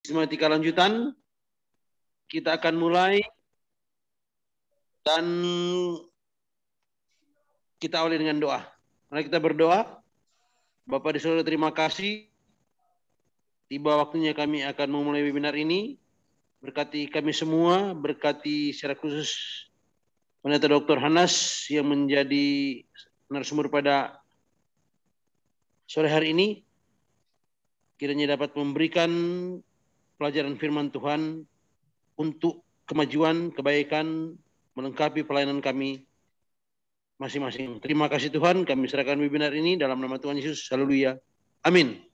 Sistematika lanjutan, kita akan mulai dan kita awali dengan doa. Mari kita berdoa. Bapak di surga, terima kasih. Tiba waktunya kami akan memulai webinar ini. Berkati kami semua, berkati secara khusus Pendeta Dr. Hanas yang menjadi narasumber pada sore hari ini. Kiranya dapat memberikan pelajaran firman Tuhan untuk kemajuan, kebaikan, melengkapi pelayanan kami masing-masing. Terima kasih Tuhan, kami serahkan webinar ini dalam nama Tuhan Yesus. Haleluya. Amin.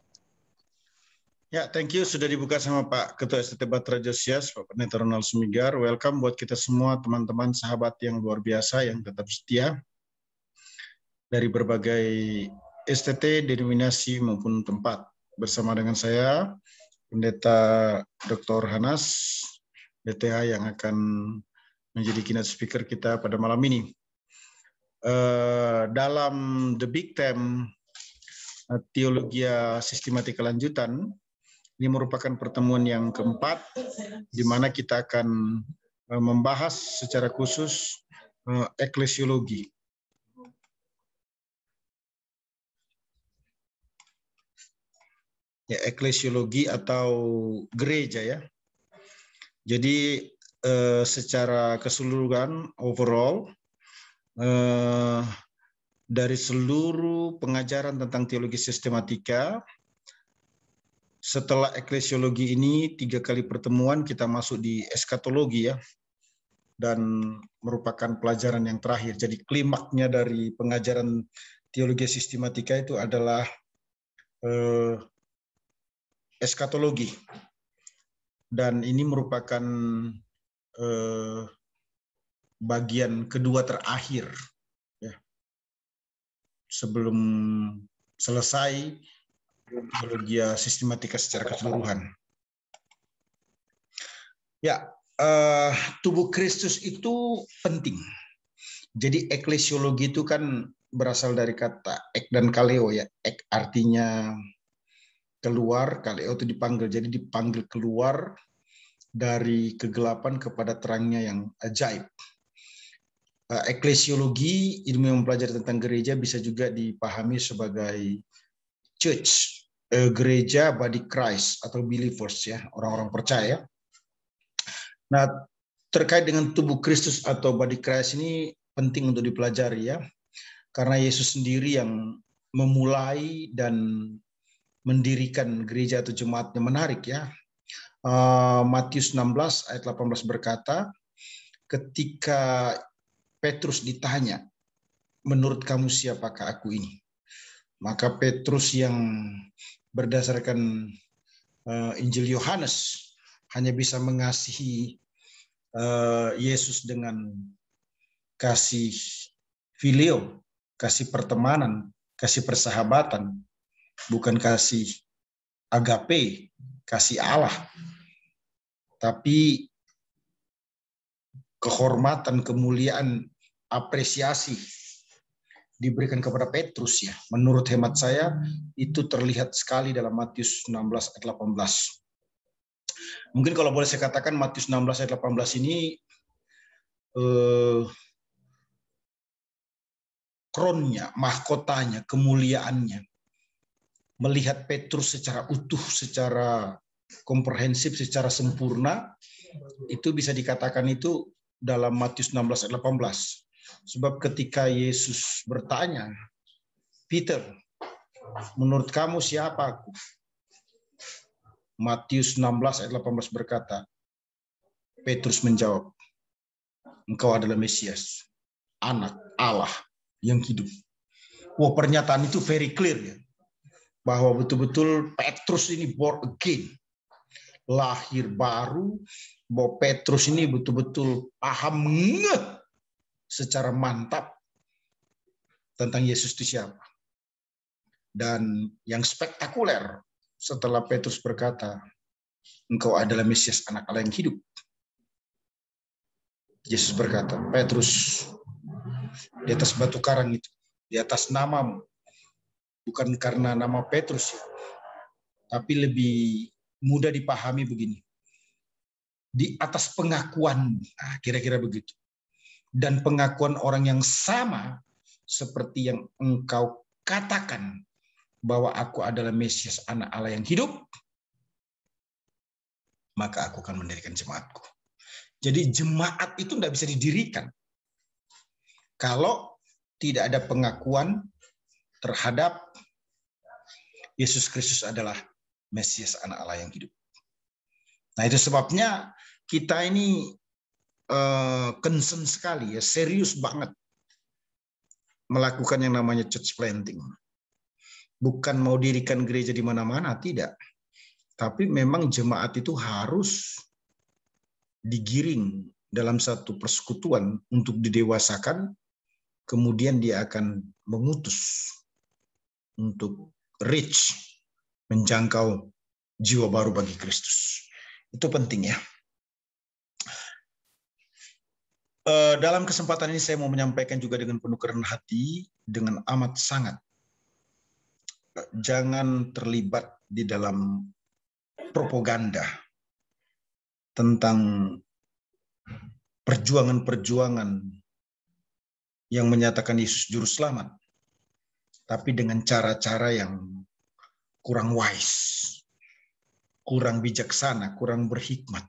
Ya, thank you. Sudah dibuka sama Pak Ketua STT Batra Josias, Pak Pendeta Ronald Sumigar. Welcome buat kita semua, teman-teman, sahabat yang luar biasa, yang tetap setia dari berbagai STT, denominasi maupun tempat. Bersama dengan saya, Pendeta Dr. Hanas, DTH, yang akan menjadi keynote speaker kita pada malam ini. Dalam The Big Theme Teologi Sistematika Lanjutan, ini merupakan pertemuan yang keempat, di mana kita akan membahas secara khusus eklesiologi. Ya, eklesiologi atau gereja ya. Jadi secara keseluruhan overall dari seluruh pengajaran tentang teologi sistematika, setelah eklesiologi ini 3 kali pertemuan kita masuk di eskatologi ya, dan merupakan pelajaran yang terakhir. Jadi klimaknya dari pengajaran teologi sistematika itu adalah eskatologi, dan ini merupakan bagian kedua terakhir ya, sebelum selesai teologi sistematika secara keseluruhan. Ya, tubuh Kristus itu penting. Jadi eklesiologi itu kan berasal dari kata ek dan kaleo ya. Ek artinya keluar, kaleo itu dipanggil. Jadi dipanggil keluar dari kegelapan kepada terangnya yang ajaib. Eklesiologi, ilmu yang mempelajari tentang gereja, bisa juga dipahami sebagai church, gereja body Christ atau believers ya, orang-orang percaya. Nah, terkait dengan tubuh Kristus atau body Christ ini penting untuk dipelajari ya, karena Yesus sendiri yang memulai dan mendirikan gereja atau jemaatnya. Menarik ya. Matius 16 ayat 18 berkata, ketika Petrus ditanya, menurut kamu siapakah aku ini? Maka Petrus yang berdasarkan Injil Yohanes hanya bisa mengasihi Yesus dengan kasih filio, kasih pertemanan, kasih persahabatan, bukan kasih agape, kasih Allah. Tapi kehormatan, kemuliaan, apresiasi diberikan kepada Petrus ya. Menurut hemat saya itu terlihat sekali dalam Matius 16 ayat 18. Mungkin kalau boleh saya katakan Matius 16 ayat 18 ini kronnya, mahkotanya, kemuliaannya. Melihat Petrus secara utuh, secara komprehensif, secara sempurna, itu bisa dikatakan itu dalam Matius 16 ayat 18. Sebab ketika Yesus bertanya, Peter, menurut kamu siapa aku? Matius 16 ayat 18 berkata, Petrus menjawab, engkau adalah Mesias, anak Allah yang hidup. Wah, pernyataan itu very clear ya, bahwa betul-betul Petrus ini born again, lahir baru, bahwa Petrus ini betul-betul paham secara mantap tentang Yesus itu siapa. Dan yang spektakuler, setelah Petrus berkata, engkau adalah Mesias, anak Allah yang hidup, Yesus berkata, Petrus, di atas batu karang itu, di atas namamu, bukan karena nama Petrus ya, tapi lebih mudah dipahami begini. Di atas pengakuan, kira-kira begitu. Dan pengakuan orang yang sama seperti yang engkau katakan bahwa aku adalah Mesias, anak Allah yang hidup, maka aku akan mendirikan jemaatku. Jadi jemaat itu tidak bisa didirikan kalau tidak ada pengakuan terhadap Yesus Kristus adalah Mesias, anak Allah yang hidup. Nah, itu sebabnya kita ini concern sekali, ya, serius banget melakukan yang namanya church planting. Bukan mau dirikan gereja di mana-mana, tidak. Tapi memang jemaat itu harus digiring dalam satu persekutuan untuk didewasakan, kemudian dia akan mengutus untuk reach, menjangkau jiwa baru bagi Kristus. Itu penting, ya. Dalam kesempatan ini saya mau menyampaikan juga dengan penukaran hati dengan amat sangat. Jangan terlibat di dalam propaganda tentang perjuangan-perjuangan yang menyatakan Yesus juru selamat, tapi dengan cara-cara yang kurang wise, kurang bijaksana, kurang berhikmat.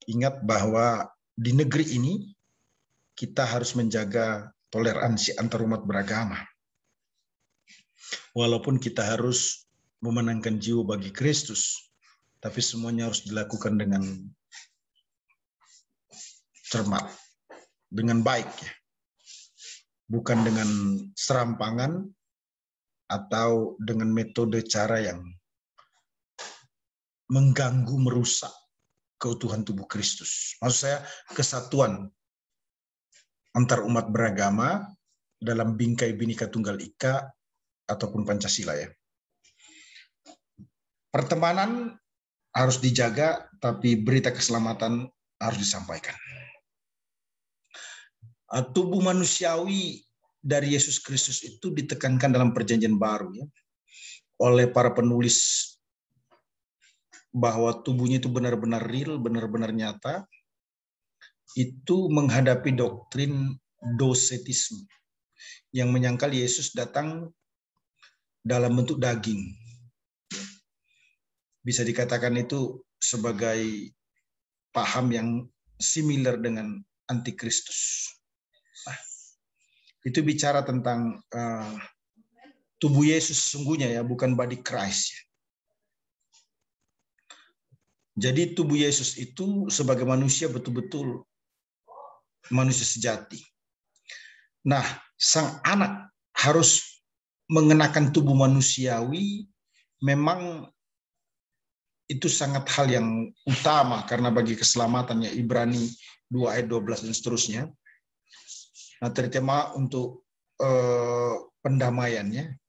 Ingat bahwa di negeri ini kita harus menjaga toleransi antar umat beragama. Walaupun kita harus memenangkan jiwa bagi Kristus, tapi semuanya harus dilakukan dengan cermat, dengan baik, ya. Bukan dengan serampangan atau dengan metode cara yang mengganggu, merusak keutuhan tubuh Kristus. Maksud saya kesatuan antar umat beragama dalam bingkai Bhinneka Tunggal Ika ataupun Pancasila, ya. Pertemanan harus dijaga, tapi berita keselamatan harus disampaikan. Tubuh manusiawi dari Yesus Kristus itu ditekankan dalam Perjanjian Baru, ya, oleh para penulis, bahwa tubuhnya itu benar-benar real, benar-benar nyata, itu menghadapi doktrin docetisme yang menyangkal Yesus datang dalam bentuk daging. Bisa dikatakan itu sebagai paham yang similar dengan antikristus. Nah, itu bicara tentang tubuh Yesus sesungguhnya, ya, bukan body Christ, ya. Jadi tubuh Yesus itu sebagai manusia betul-betul manusia sejati. Nah, sang anak harus mengenakan tubuh manusiawi, memang itu sangat hal yang utama karena bagi keselamatannya. Ibrani 2 ayat 12 dan seterusnya. Nah, terutama untuk pendamaiannya,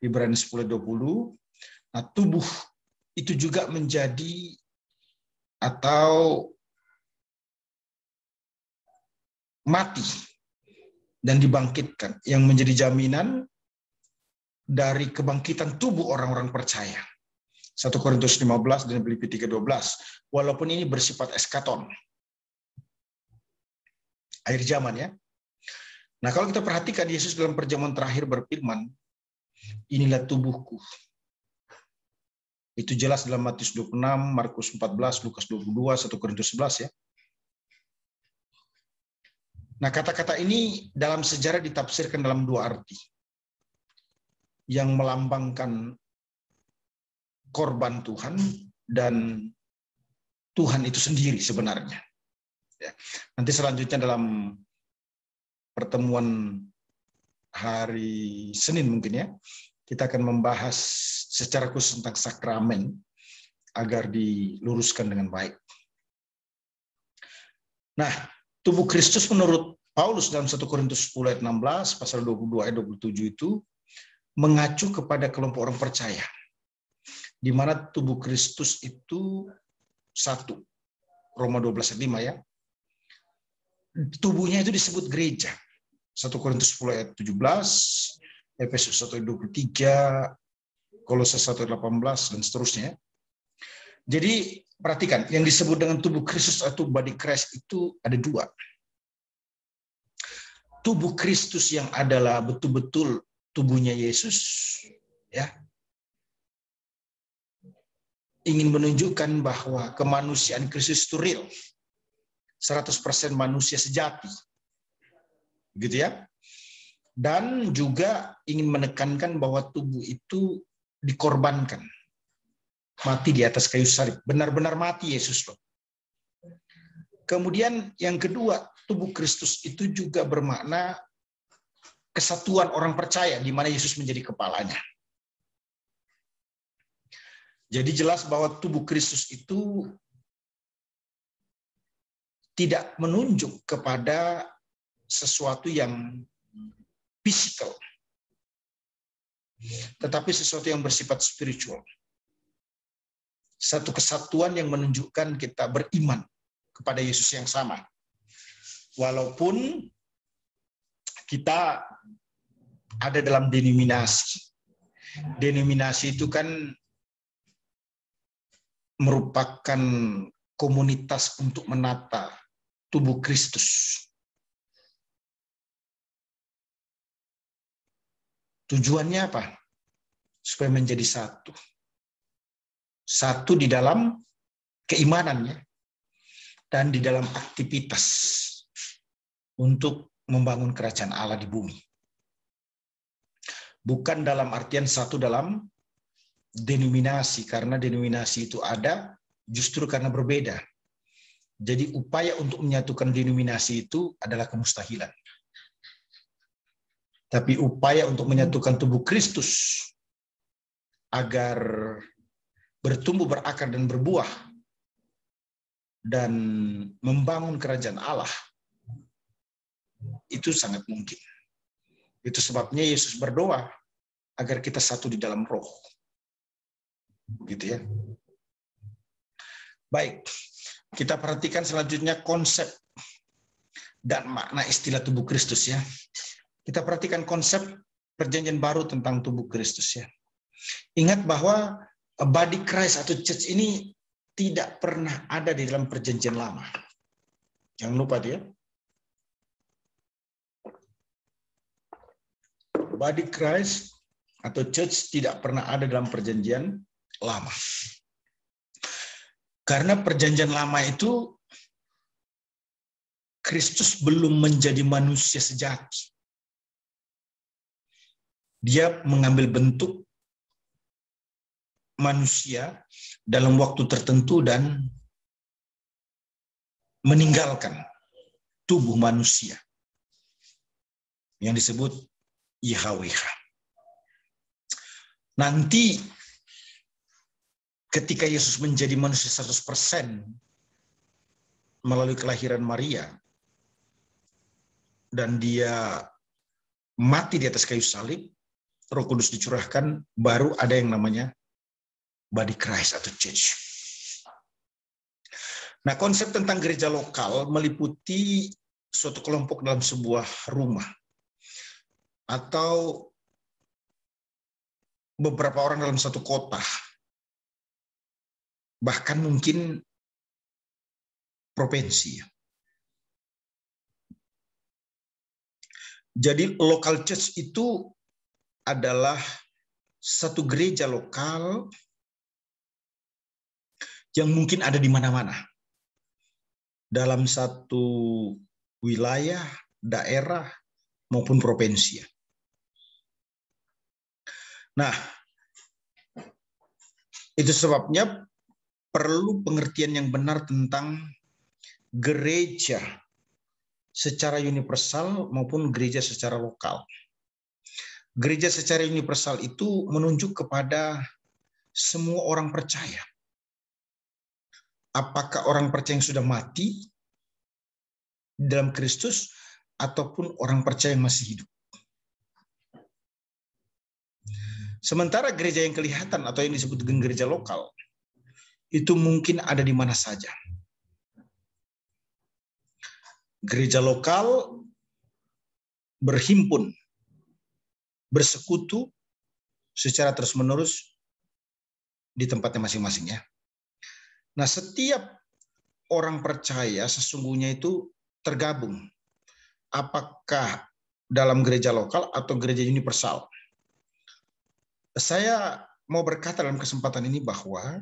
Ibrani 10 ayat 20. Nah, tubuh itu juga menjadi atau mati dan dibangkitkan, yang menjadi jaminan dari kebangkitan tubuh orang-orang percaya. 1 Korintus 15 dan Filipi 3:12. Walaupun ini bersifat eskaton, akhir zaman, ya. Nah, kalau kita perhatikan Yesus dalam perjamuan terakhir berfirman, inilah tubuhku. Itu jelas dalam Matius 26, Markus 14, Lukas 22, 1 Korintus 11, ya. Nah, kata-kata ini dalam sejarah ditafsirkan dalam dua arti. Yang melambangkan korban Tuhan dan Tuhan itu sendiri sebenarnya. Ya. Nanti selanjutnya dalam pertemuan hari Senin mungkin, ya, kita akan membahas secara khusus tentang sakramen agar diluruskan dengan baik. Nah, tubuh Kristus menurut Paulus dalam 1 Korintus 10 ayat 16, pasal 22 ayat 27 itu mengacu kepada kelompok orang percaya, di mana tubuh Kristus itu satu. Roma 12 ayat 5, ya. Tubuhnya itu disebut gereja. 1 Korintus 10 ayat 17, Efesus 1 ayat 23, Kolose 1 ayat 18, dan seterusnya. Jadi perhatikan, yang disebut dengan tubuh Kristus atau body Christ itu ada dua. Tubuh Kristus yang adalah betul-betul tubuhnya Yesus, ya, ingin menunjukkan bahwa kemanusiaan Kristus itu real, 100% manusia sejati, gitu ya. Dan juga ingin menekankan bahwa tubuh itu dikorbankan, mati di atas kayu salib, benar-benar mati Yesus loh. Kemudian yang kedua, tubuh Kristus itu juga bermakna kesatuan orang percaya di mana Yesus menjadi kepalanya. Jadi jelas bahwa tubuh Kristus itu tidak menunjuk kepada sesuatu yang fisikal, tetapi sesuatu yang bersifat spiritual. Satu kesatuan yang menunjukkan kita beriman kepada Yesus yang sama. Walaupun kita ada dalam denominasi. Denominasi itu kan merupakan komunitas untuk menata tubuh Kristus. Tujuannya apa? Supaya menjadi satu. Satu di dalam keimanannya dan di dalam aktivitas untuk membangun kerajaan Allah di bumi. Bukan dalam artian satu dalam denominasi, karena denominasi itu ada justru karena berbeda. Jadi upaya untuk menyatukan denominasi itu adalah kemustahilan. Tapi upaya untuk menyatukan tubuh Kristus agar bertumbuh, berakar, dan berbuah, dan membangun kerajaan Allah, itu sangat mungkin. Itu sebabnya Yesus berdoa agar kita satu di dalam roh. Gitu ya. Baik, kita perhatikan selanjutnya konsep dan makna istilah tubuh Kristus ya. Kita perhatikan konsep perjanjian baru tentang tubuh Kristus ya. Ingat bahwa body Christ atau church ini tidak pernah ada di dalam perjanjian lama. Jangan lupa dia. Body Christ atau church tidak pernah ada dalam perjanjian lama. Karena perjanjian lama itu Kristus belum menjadi manusia sejati. Dia mengambil bentuk manusia dalam waktu tertentu dan meninggalkan tubuh manusia yang disebut YHWH. Nanti ketika Yesus menjadi manusia 100% melalui kelahiran Maria dan dia mati di atas kayu salib, Roh Kudus dicurahkan, baru ada yang namanya body Christ atau church. Nah, konsep tentang gereja lokal meliputi suatu kelompok dalam sebuah rumah atau beberapa orang dalam satu kota, bahkan mungkin provinsi. Jadi local church itu adalah satu gereja lokal yang mungkin ada di mana-mana dalam satu wilayah, daerah maupun provinsi. Nah, itu sebabnya perlu pengertian yang benar tentang gereja secara universal maupun gereja secara lokal. Gereja secara universal itu menunjuk kepada semua orang percaya. Apakah orang percaya yang sudah mati dalam Kristus ataupun orang percaya yang masih hidup. Sementara gereja yang kelihatan atau yang disebut dengan gereja lokal itu mungkin ada di mana saja. Gereja lokal berhimpun, bersekutu secara terus-menerus di tempatnya masing-masing ya. Nah, setiap orang percaya sesungguhnya itu tergabung. Apakah dalam gereja lokal atau gereja universal. Saya mau berkata dalam kesempatan ini bahwa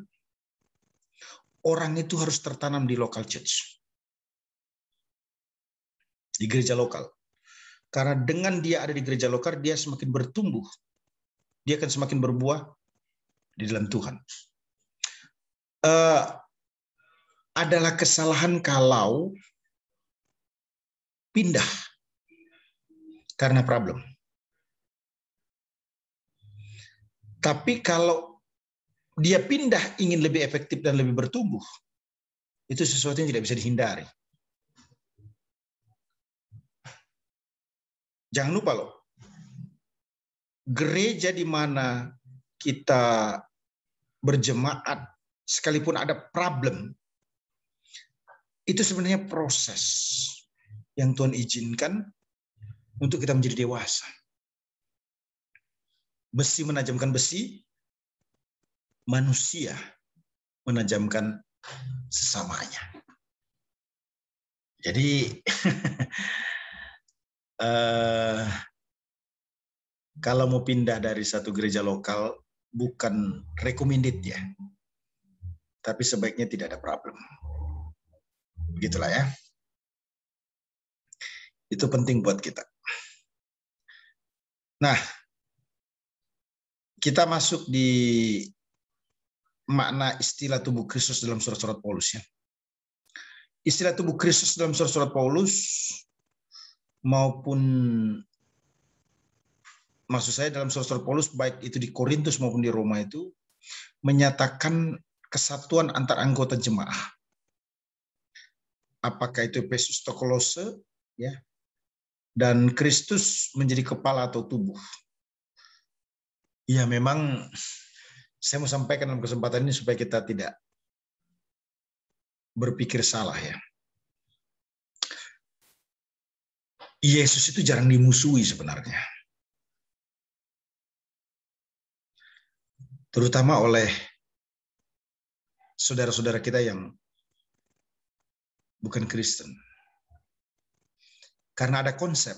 orang itu harus tertanam di local church. Di gereja lokal. Karena dengan dia ada di gereja lokal, dia semakin bertumbuh. Dia akan semakin berbuah di dalam Tuhan. Adalah kesalahan kalau pindah karena problem. Tapi kalau dia pindah ingin lebih efektif dan lebih bertumbuh, itu sesuatu yang tidak bisa dihindari. Jangan lupa loh, gereja di mana kita berjemaat, sekalipun ada problem, itu sebenarnya proses yang Tuhan izinkan untuk kita menjadi dewasa. Besi menajamkan besi, manusia menajamkan sesamanya. Jadi kalau mau pindah dari satu gereja lokal bukan recommended ya, tapi sebaiknya tidak ada problem. Begitulah ya. Itu penting buat kita. Nah, kita masuk di makna istilah tubuh Kristus dalam surat-surat Paulus ya. Istilah tubuh Kristus dalam surat-surat Paulus maupun maksud saya dalam surat-surat Paulus baik itu di Korintus maupun di Roma itu menyatakan kesatuan antar anggota jemaah. Apakah itu Efesus atau Kolose ya. Dan Kristus menjadi kepala atau tubuh. Ya memang saya mau sampaikan dalam kesempatan ini supaya kita tidak berpikir salah ya. Yesus itu jarang dimusuhi sebenarnya. Terutama oleh saudara-saudara kita yang bukan Kristen. Karena ada konsep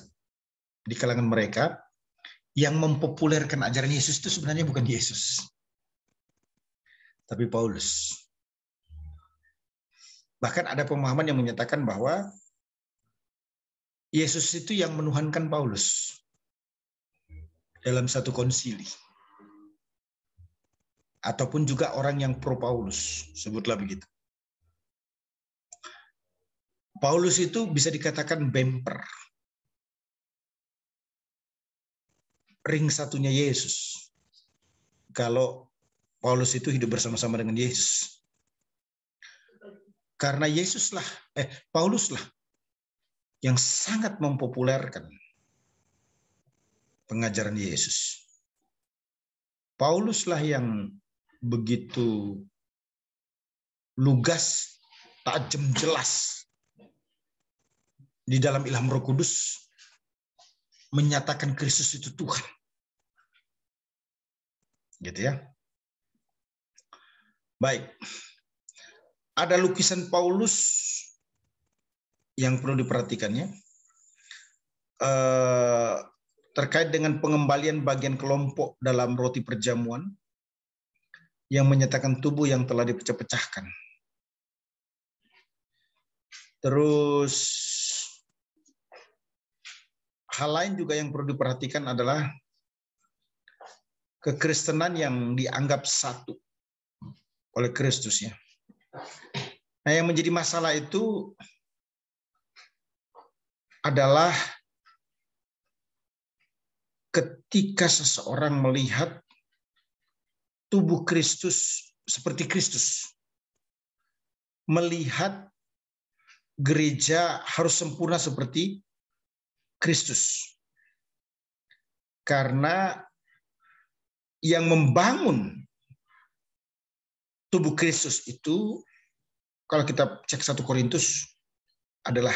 di kalangan mereka yang mempopulerkan ajaran Yesus itu sebenarnya bukan Yesus, tapi Paulus. Bahkan ada pemahaman yang menyatakan bahwa Yesus itu yang menuhankan Paulus dalam satu konsili. Ataupun juga orang yang pro Paulus, sebutlah begitu. Paulus itu bisa dikatakan bemper. Ring satunya Yesus. Kalau Paulus itu hidup bersama-sama dengan Yesus. Karena Paulus lah yang sangat mempopulerkan pengajaran Yesus. Paulus lah yang begitu lugas, tajam, jelas di dalam ilham Roh Kudus menyatakan Kristus itu Tuhan. Gitu ya. Baik. Ada lukisan Paulus yang perlu diperhatikannya. Terkait dengan pengembalian bagian kelompok dalam roti perjamuan yang menyatakan tubuh yang telah dipecah-pecahkan. Terus hal lain juga yang perlu diperhatikan adalah kekristenan yang dianggap satu oleh Kristus ya. Nah, yang menjadi masalah itu adalah ketika seseorang melihat tubuh Kristus seperti Kristus. Melihat gereja harus sempurna seperti Kristus. Karena yang membangun tubuh Kristus itu, kalau kita cek 1 Korintus, adalah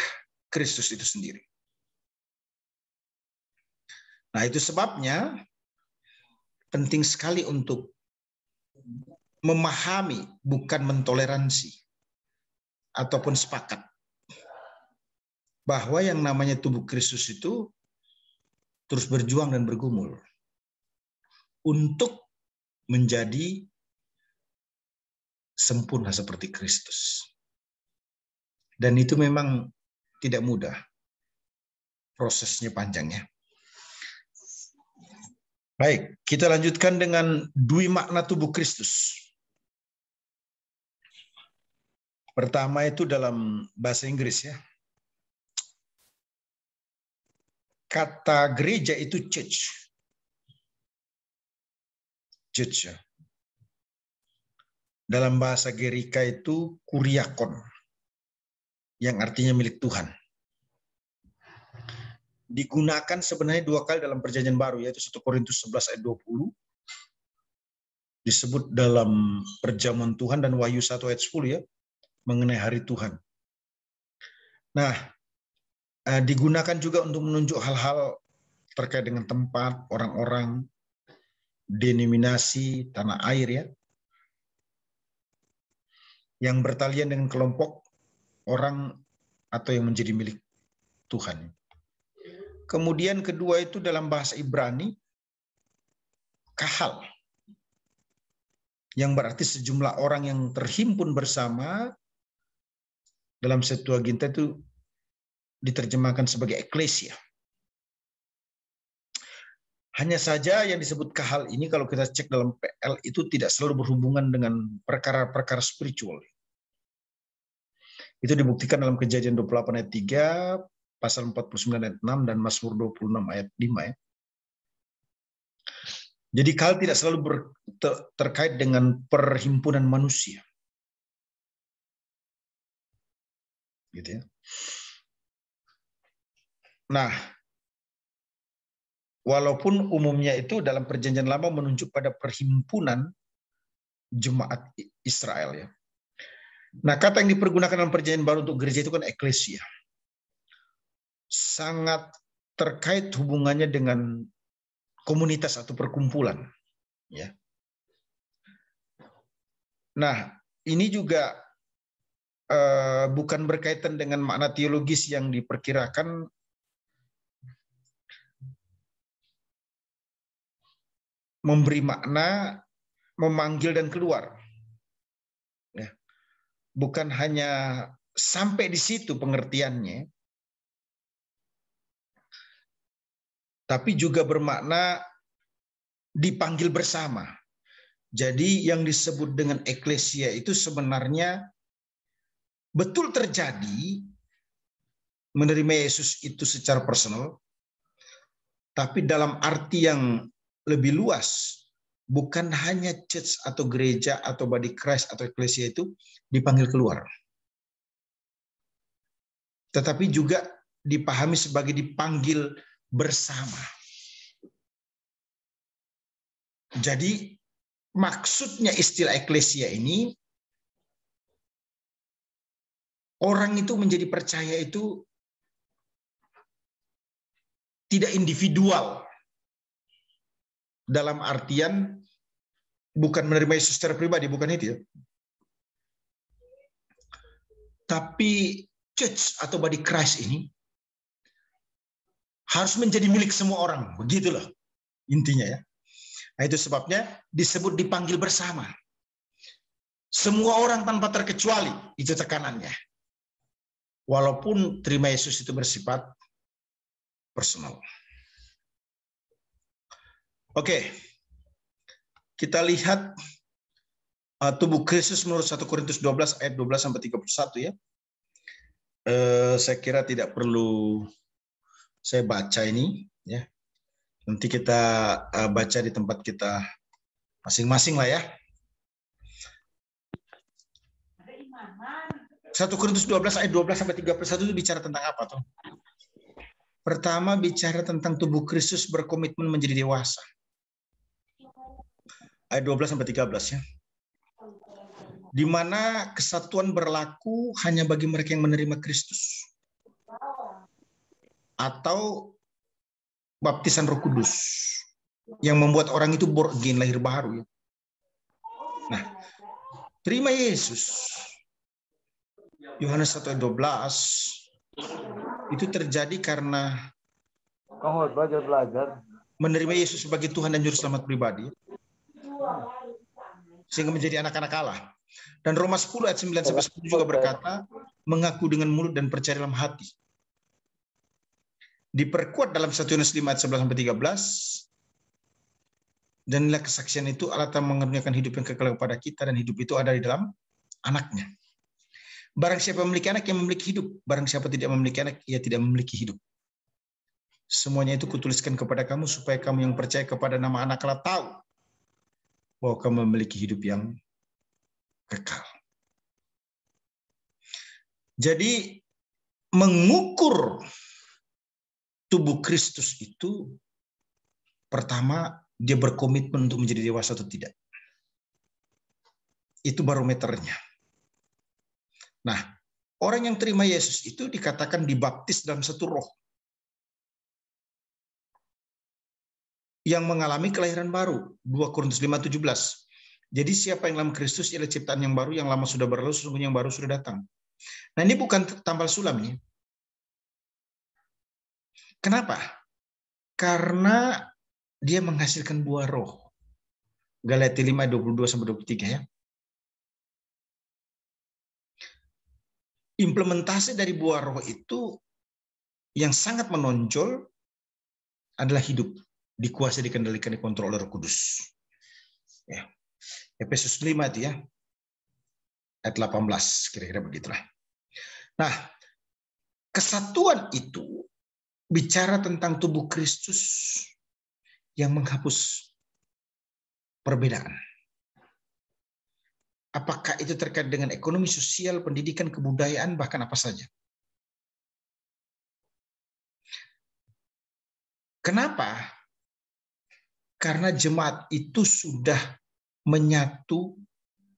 Kristus itu sendiri. Nah, itu sebabnya penting sekali untuk memahami, bukan mentoleransi ataupun sepakat bahwa yang namanya tubuh Kristus itu terus berjuang dan bergumul untuk menjadi sempurna seperti Kristus. Dan itu memang tidak mudah. Prosesnya panjang ya. Baik, kita lanjutkan dengan dui makna tubuh Kristus. Pertama itu dalam bahasa Inggris ya. Kata gereja itu church. Church ya. Dalam bahasa Gerika itu kuriakon, yang artinya milik Tuhan. Digunakan sebenarnya 2 kali dalam perjanjian baru, yaitu 1 Korintus 11 ayat 20, disebut dalam perjamuan Tuhan, dan Wahyu 1 ayat 10 ya, mengenai hari Tuhan. Nah, digunakan juga untuk menunjuk hal-hal terkait dengan tempat, orang-orang, denominasi, tanah air ya, yang bertalian dengan kelompok orang atau yang menjadi milik Tuhan. Kemudian kedua itu dalam bahasa Ibrani, kahal, yang berarti sejumlah orang yang terhimpun bersama. Dalam Septuaginta itu diterjemahkan sebagai eklesia. Hanya saja yang disebut kahal ini kalau kita cek dalam PL itu tidak selalu berhubungan dengan perkara-perkara spiritual. Itu dibuktikan dalam Kejadian 28 ayat 3, pasal 49 ayat 6, dan Mazmur 26 ayat 5 ya. Jadi kahal tidak selalu terkait dengan perhimpunan manusia. Gitu ya. Nah, walaupun umumnya itu dalam perjanjian lama menunjuk pada perhimpunan jemaat Israel ya. Nah, kata yang dipergunakan dalam perjanjian baru untuk gereja itu kan eklesia. Sangat terkait hubungannya dengan komunitas atau perkumpulan ya. Nah, ini juga bukan berkaitan dengan makna teologis yang diperkirakan memberi makna memanggil dan keluar. Ya. Bukan hanya sampai di situ pengertiannya, tapi juga bermakna dipanggil bersama. Jadi yang disebut dengan eklesia itu sebenarnya betul terjadi menerima Yesus itu secara personal, tapi dalam arti yang lebih luas, bukan hanya church atau gereja atau body Christ atau eklesia itu dipanggil keluar, tetapi juga dipahami sebagai dipanggil bersama. Jadi maksudnya istilah eklesia ini, orang itu menjadi percaya itu tidak individual, dalam artian bukan menerima Yesus secara pribadi, bukan itu ya. Tapi church atau body Christ ini harus menjadi milik semua orang, begitulah intinya ya. Nah, itu sebabnya disebut dipanggil bersama. Semua orang tanpa terkecuali, itu tekanannya. Walaupun terima Yesus itu bersifat personal. Oke, kita lihat tubuh Kristus menurut 1 Korintus 12 ayat 12 sampai 31 ya. Saya kira tidak perlu saya baca ini ya. Nanti kita baca di tempat kita masing-masing lah ya. 1 Korintus 12 ayat 12 sampai 31 itu bicara tentang apa tuh? Pertama bicara tentang tubuh Kristus berkomitmen menjadi dewasa. Ayat 12 sampai 13 ya. Di mana kesatuan berlaku hanya bagi mereka yang menerima Kristus. Atau baptisan Roh Kudus yang membuat orang itu born again, lahir baru ya. Nah, terima Yesus. Yohanes 1:12 itu terjadi karena Kamu belajar. menerima Yesus sebagai Tuhan dan Juru Selamat pribadi, sehingga menjadi anak-anak Allah. Dan Roma 10 ayat 9-10 juga berkata, mengaku dengan mulut dan percaya dalam hati. Diperkuat dalam 1 Yohanes 5 ayat 11-13, dan nilai kesaksian itu Allah telah mengaruniakan hidup yang kekal kepada kita, dan hidup itu ada di dalam anaknya. Barang siapa memiliki anak, yang memiliki hidup. Barang siapa tidak memiliki anak, ia tidak memiliki hidup. Semuanya itu kutuliskan kepada kamu, supaya kamu yang percaya kepada nama anak Allah tahu bahwa kamu memiliki hidup yang kekal. Jadi mengukur tubuh Kristus itu, pertama dia berkomitmen untuk menjadi dewasa atau tidak. Itu barometernya. Nah, orang yang terima Yesus itu dikatakan dibaptis dalam satu roh, yang mengalami kelahiran baru. 2 Korintus 5:17. Jadi siapa yang dalam Kristus ialah ciptaan yang baru, yang lama sudah berlalu, sesungguhnya yang baru sudah datang. Nah, ini bukan tambal sulam ya. Kenapa? Karena dia menghasilkan buah roh. Galatia 5:22-23 ya. Implementasi dari buah roh itu yang sangat menonjol adalah hidup, dikuasai, dikendalikan, dikontrol oleh Roh Kudus. Ya. Efesus 5 itu ya, ayat 18, kira-kira begitulah. Nah, kesatuan itu bicara tentang tubuh Kristus yang menghapus perbedaan. Apakah itu terkait dengan ekonomi, sosial, pendidikan, kebudayaan, bahkan apa saja. Kenapa? Karena jemaat itu sudah menyatu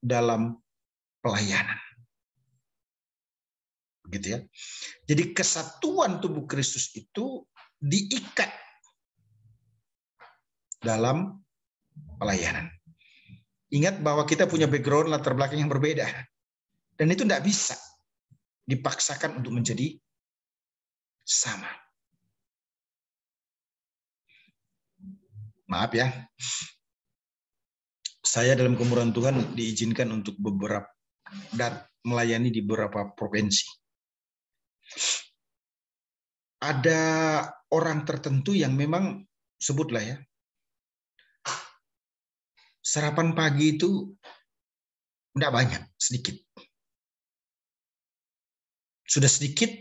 dalam pelayanan. Begitu ya. Jadi kesatuan tubuh Kristus itu diikat dalam pelayanan. Ingat bahwa kita punya background, latar belakang yang berbeda. Dan itu tidak bisa dipaksakan untuk menjadi sama. Maaf ya. Saya dalam kemurahan Tuhan diizinkan untuk beberapa dan melayani di beberapa provinsi. Ada orang tertentu yang memang, sebutlah ya, sarapan pagi itu tidak banyak, sedikit. Sudah sedikit,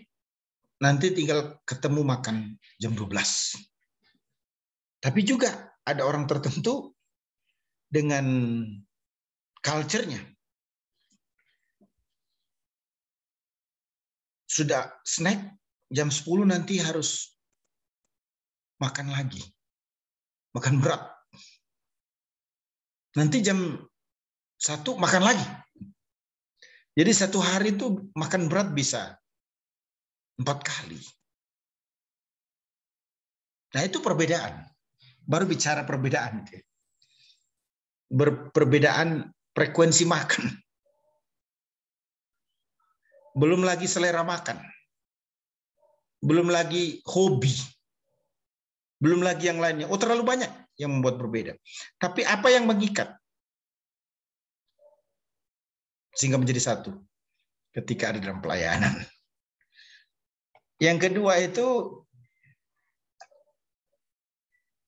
nanti tinggal ketemu makan jam 12. Tapi juga ada orang tertentu dengan culture-nya. Sudah snack, jam 10 nanti harus makan lagi. Makan berat. Nanti jam 1 makan lagi. Jadi satu hari itu makan berat bisa 4 kali. Nah itu perbedaan. Baru bicara perbedaan. Perbedaan frekuensi makan. Belum lagi selera makan. Belum lagi hobi. Belum lagi yang lainnya. Oh terlalu banyak yang membuat berbeda. Tapi apa yang mengikat? Sehingga menjadi satu. Ketika ada dalam pelayanan. Yang kedua itu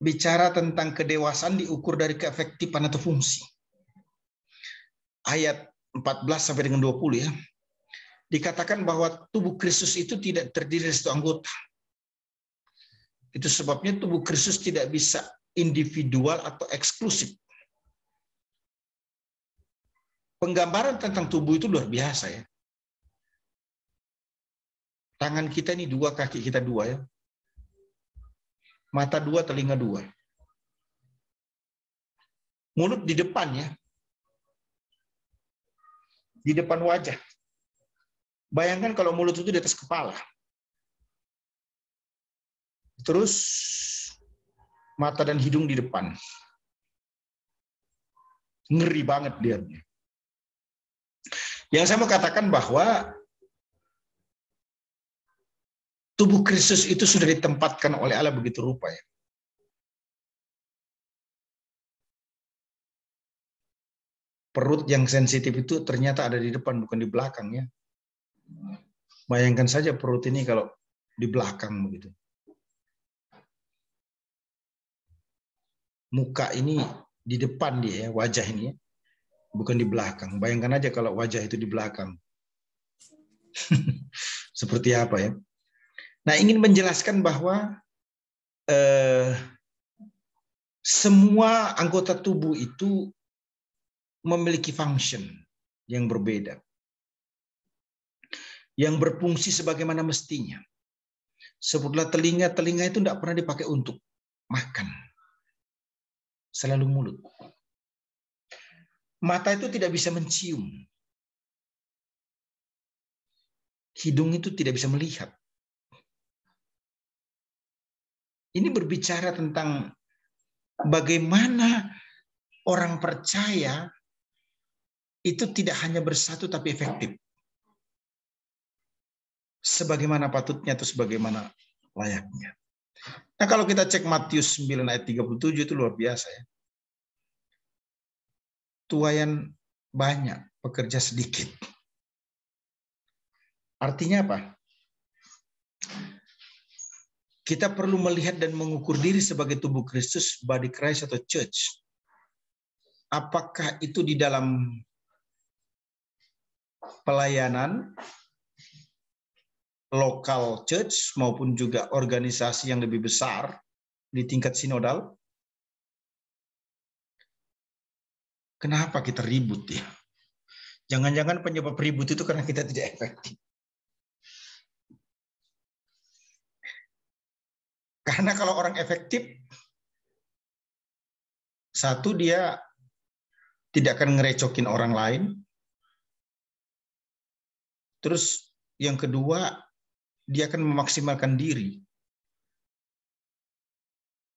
bicara tentang kedewasaan diukur dari keefektifan atau fungsi. Ayat 14 sampai dengan 20 ya. Dikatakan bahwa tubuh Kristus itu tidak terdiri dari satu anggota. Itu sebabnya tubuh Kristus tidak bisa individual atau eksklusif. Penggambaran tentang tubuh itu luar biasa ya. Tangan kita ini 2, kaki kita 2 ya. Mata 2, telinga 2. Mulut di depan ya. Di depan wajah. Bayangkan kalau mulut itu di atas kepala. Terus mata dan hidung di depan. Ngeri banget lihatnya. Yang saya mau katakan bahwa tubuh Kristus itu sudah ditempatkan oleh Allah begitu rupa ya. Perut yang sensitif itu ternyata ada di depan, bukan di belakang ya. Bayangkan saja perut ini kalau di belakang begitu. Muka ini di depan dia ya, wajah ini ya, bukan di belakang. Bayangkan aja kalau wajah itu di belakang. Seperti apa ya. Nah, ingin menjelaskan bahwa semua anggota tubuh itu memiliki function yang berbeda. Yang berfungsi sebagaimana mestinya. Sebutlah telinga itu tidak pernah dipakai untuk makan. Selalu mulut. Mata itu tidak bisa mencium. Hidung itu tidak bisa melihat. Ini berbicara tentang bagaimana orang percaya itu tidak hanya bersatu tapi efektif. Sebagaimana patutnya atau sebagaimana layaknya. Nah, kalau kita cek Matius 9 ayat 37 itu luar biasa ya. Tuaian banyak, pekerja sedikit. Artinya apa? Kita perlu melihat dan mengukur diri sebagai tubuh Kristus, body Christ atau church. Apakah itu di dalam pelayanan lokal church maupun juga organisasi yang lebih besar di tingkat sinodal? Kenapa kita ribut ya? Jangan-jangan penyebab ribut itu karena kita tidak efektif. Karena kalau orang efektif, satu dia tidak akan ngerecokin orang lain. Terus yang kedua, dia akan memaksimalkan diri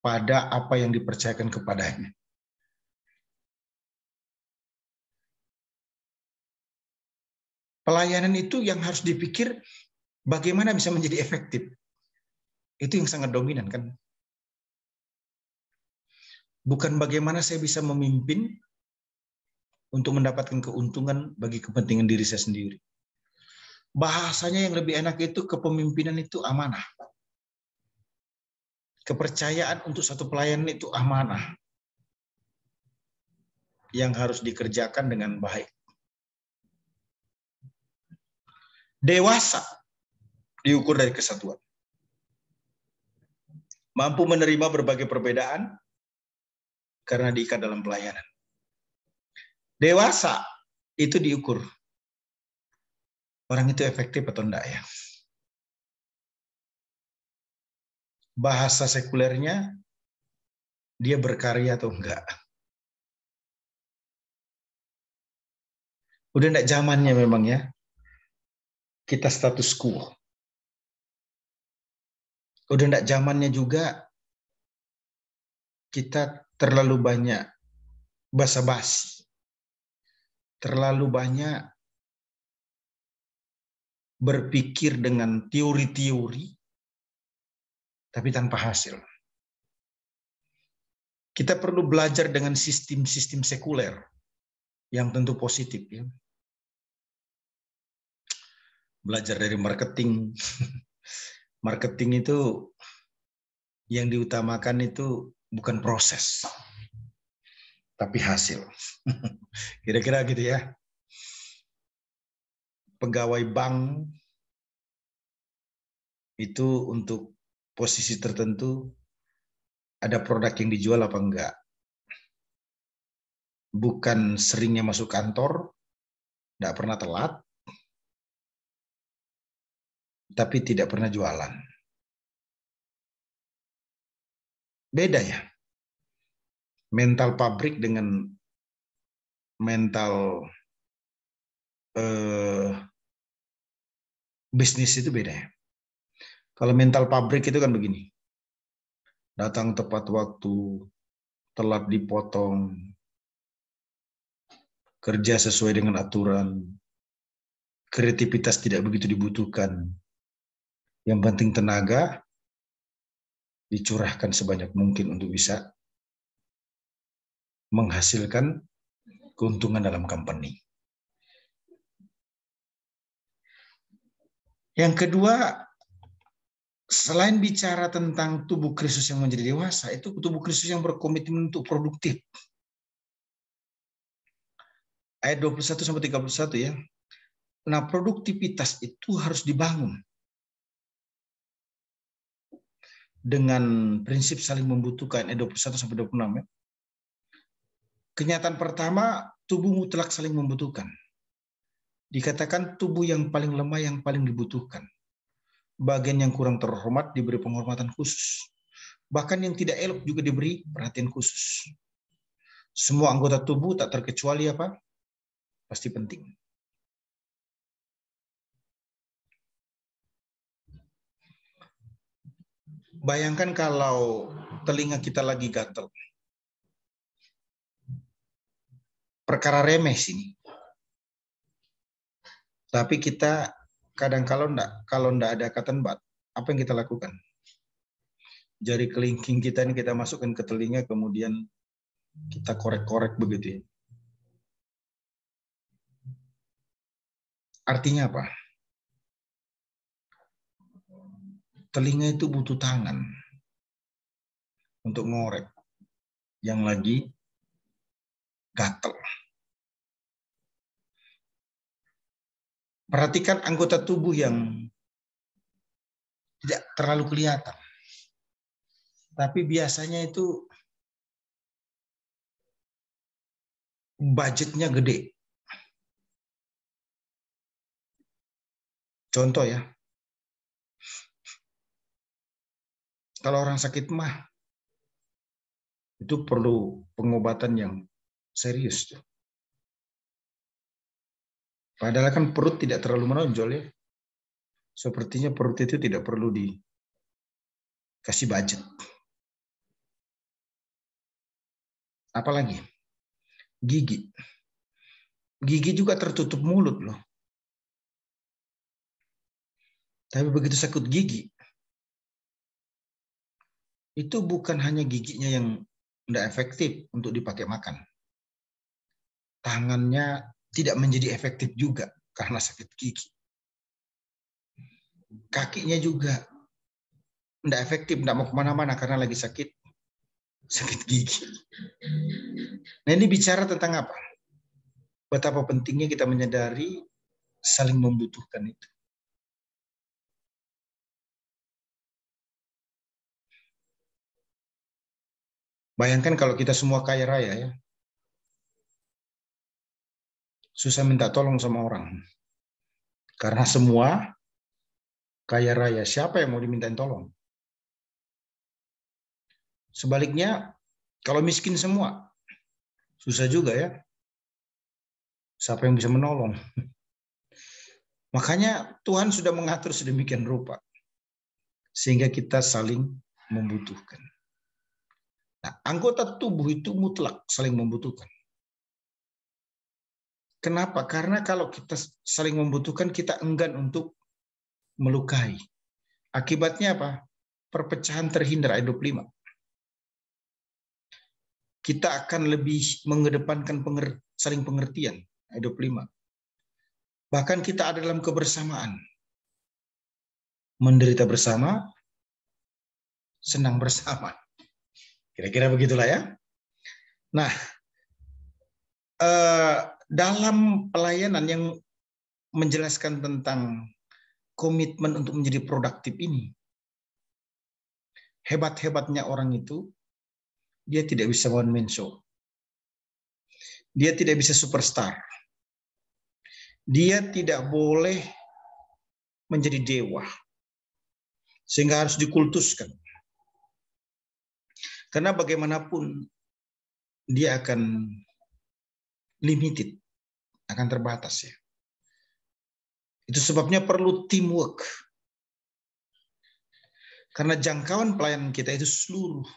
pada apa yang dipercayakan kepadanya. Pelayanan itu yang harus dipikir bagaimana bisa menjadi efektif. Itu yang sangat dominan kan. Bukan bagaimana saya bisa memimpin untuk mendapatkan keuntungan bagi kepentingan diri saya sendiri. Bahasanya yang lebih enak itu kepemimpinan itu amanah. Kepercayaan untuk satu pelayanan itu amanah. Yang harus dikerjakan dengan baik. Dewasa diukur dari kesatuan. Mampu menerima berbagai perbedaan karena diikat dalam pelayanan. Dewasa itu diukur. Orang itu efektif atau enggak ya. Bahasa sekulernya, dia berkarya atau enggak. Udah enggak zamannya memang ya. Kita status quo. Udah enggak zamannya juga kita terlalu banyak basa-basi. Terlalu banyak berpikir dengan teori-teori tapi tanpa hasil. Kita perlu belajar dengan sistem-sistem sekuler yang tentu positif ya. Belajar dari marketing. Marketing itu yang diutamakan itu bukan proses, tapi hasil. Kira-kira gitu ya. Pegawai bank itu untuk posisi tertentu ada produk yang dijual apa enggak. Bukan seringnya masuk kantor, enggak pernah telat, tapi tidak pernah jualan. Beda ya. Mental pabrik dengan mental bisnis itu beda ya. Kalau mental pabrik itu kan begini. Datang tepat waktu, telat dipotong, kerja sesuai dengan aturan, kreativitas tidak begitu dibutuhkan. Yang penting tenaga dicurahkan sebanyak mungkin untuk bisa menghasilkan keuntungan dalam company. Yang kedua, selain bicara tentang tubuh Kristus yang menjadi dewasa, itu tubuh Kristus yang berkomitmen untuk produktif. Ayat 21-31 ya. Nah, produktivitas itu harus dibangun dengan prinsip saling membutuhkan. Ayat 21-26 ya. Kenyataan pertama, tubuh mutlak saling membutuhkan. Dikatakan tubuh yang paling lemah yang paling dibutuhkan. Bagian yang kurang terhormat diberi penghormatan khusus. Bahkan yang tidak elok juga diberi perhatian khusus. Semua anggota tubuh tak terkecuali apa? Pasti penting. Bayangkan kalau telinga kita lagi gatel. Perkara remeh sini. Tapi kita kadang kalau enggak ada cotton bud, apa yang kita lakukan? Jari kelingking kita ini kita masukkan ke telinga, kemudian kita korek-korek begitu ya. Artinya apa? Telinga itu butuh tangan untuk ngorek yang lagi gatel. Perhatikan anggota tubuh yang tidak terlalu kelihatan. Tapi biasanya itu budgetnya gede. Contoh ya, kalau orang sakit mah, itu perlu pengobatan yang serius. Padahal kan perut tidak terlalu menonjol ya. Sepertinya perut itu tidak perlu dikasih budget. Apalagi gigi. Gigi juga tertutup mulut loh. Tapi begitu sakit gigi, itu bukan hanya giginya yang tidak efektif untuk dipakai makan. Tangannya tidak menjadi efektif juga karena sakit gigi. Kakinya juga tidak efektif, tidak mau kemana-mana karena lagi sakit gigi. Nah, ini bicara tentang apa? Betapa pentingnya kita menyadari saling membutuhkan itu. Bayangkan kalau kita semua kaya raya ya. Susah minta tolong sama orang. Karena semua kaya raya. Siapa yang mau dimintain tolong? Sebaliknya, kalau miskin semua, susah juga ya. Siapa yang bisa menolong? Makanya Tuhan sudah mengatur sedemikian rupa. Sehingga kita saling membutuhkan. Nah, anggota tubuh itu mutlak saling membutuhkan. Kenapa? Karena kalau kita saling membutuhkan, kita enggan untuk melukai. Akibatnya apa? Perpecahan terhindar, ayat 25. Kita akan lebih mengedepankan saling pengertian, ayat 25. Bahkan kita ada dalam kebersamaan. Menderita bersama, senang bersama. Kira-kira begitulah ya. Nah, dalam pelayanan yang menjelaskan tentang komitmen untuk menjadi produktif ini, hebat-hebatnya orang itu, dia tidak bisa one man show. Dia tidak bisa superstar. Dia tidak boleh menjadi dewa. Sehingga harus dikultuskan. Karena bagaimanapun dia akan limited, akan terbatas ya. Itu sebabnya perlu teamwork. Karena jangkauan pelayanan kita itu seluruh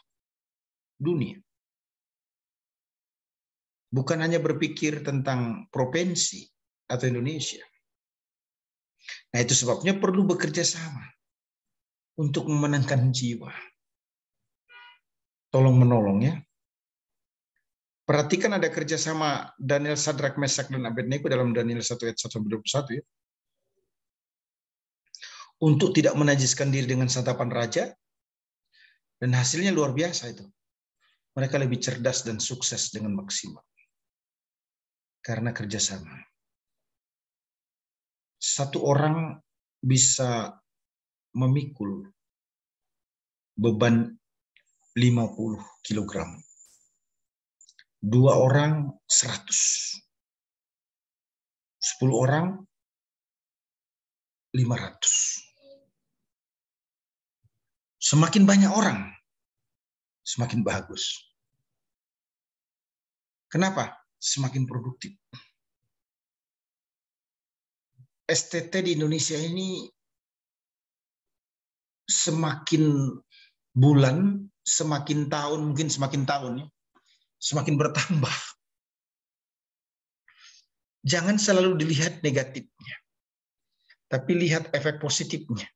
dunia. Bukan hanya berpikir tentang provinsi atau Indonesia. Nah, itu sebabnya perlu bekerja sama untuk memenangkan jiwa. Tolong menolong ya. Perhatikan ada kerjasama Daniel, Sadrak, Mesak, dan Abednego dalam Daniel 1 ayat 1-21 ya. Untuk tidak menajiskan diri dengan santapan raja, dan hasilnya luar biasa itu. Mereka lebih cerdas dan sukses dengan maksimal. Karena kerjasama. Satu orang bisa memikul beban 50 kilogram. 2 orang 100. 10 orang 500. Semakin banyak orang, semakin bagus. Kenapa? Semakin produktif. STT di Indonesia ini semakin bulan, semakin tahun, mungkin semakin tahun ya, semakin bertambah. Jangan selalu dilihat negatifnya, tapi lihat efek positifnya.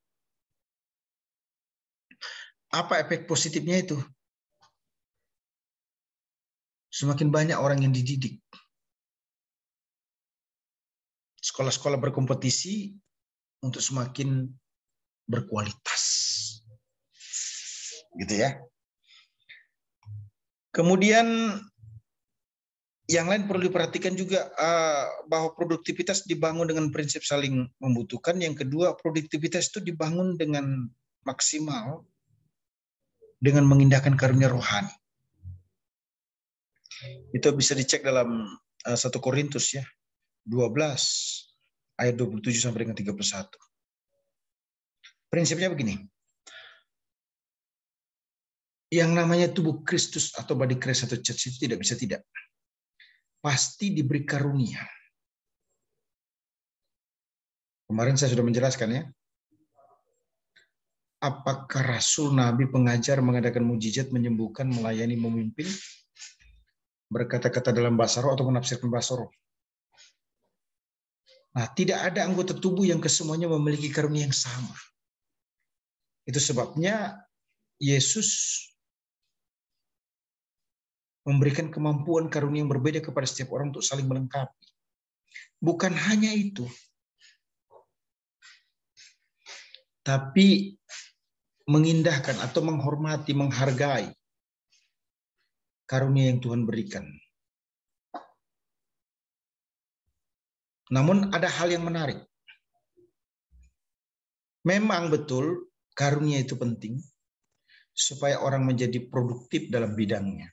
Apa efek positifnya itu? Semakin banyak orang yang dididik. Sekolah-sekolah berkompetisi untuk semakin berkualitas. Gitu ya. Kemudian yang lain perlu diperhatikan juga bahwa produktivitas dibangun dengan prinsip saling membutuhkan. Yang kedua, produktivitas itu dibangun dengan maksimal dengan mengindahkan karunia rohani. Itu bisa dicek dalam 1 Korintus ya, 12 ayat 27 sampai dengan 31. Prinsipnya begini. Yang namanya tubuh Kristus atau body Christ atau church itu tidak bisa tidak. Pasti diberi karunia. Kemarin saya sudah menjelaskan ya. Apakah rasul, nabi, pengajar, mengadakan mujizat, menyembuhkan, melayani, memimpin, berkata-kata dalam bahasa roh atau menafsirkan bahasa roh? Nah, tidak ada anggota tubuh yang kesemuanya memiliki karunia yang sama. Itu sebabnya Yesus memberikan kemampuan karunia yang berbeda kepada setiap orang untuk saling melengkapi. Bukan hanya itu, tapi mengindahkan atau menghormati, menghargai karunia yang Tuhan berikan. Namun ada hal yang menarik. Memang betul karunia itu penting supaya orang menjadi produktif dalam bidangnya.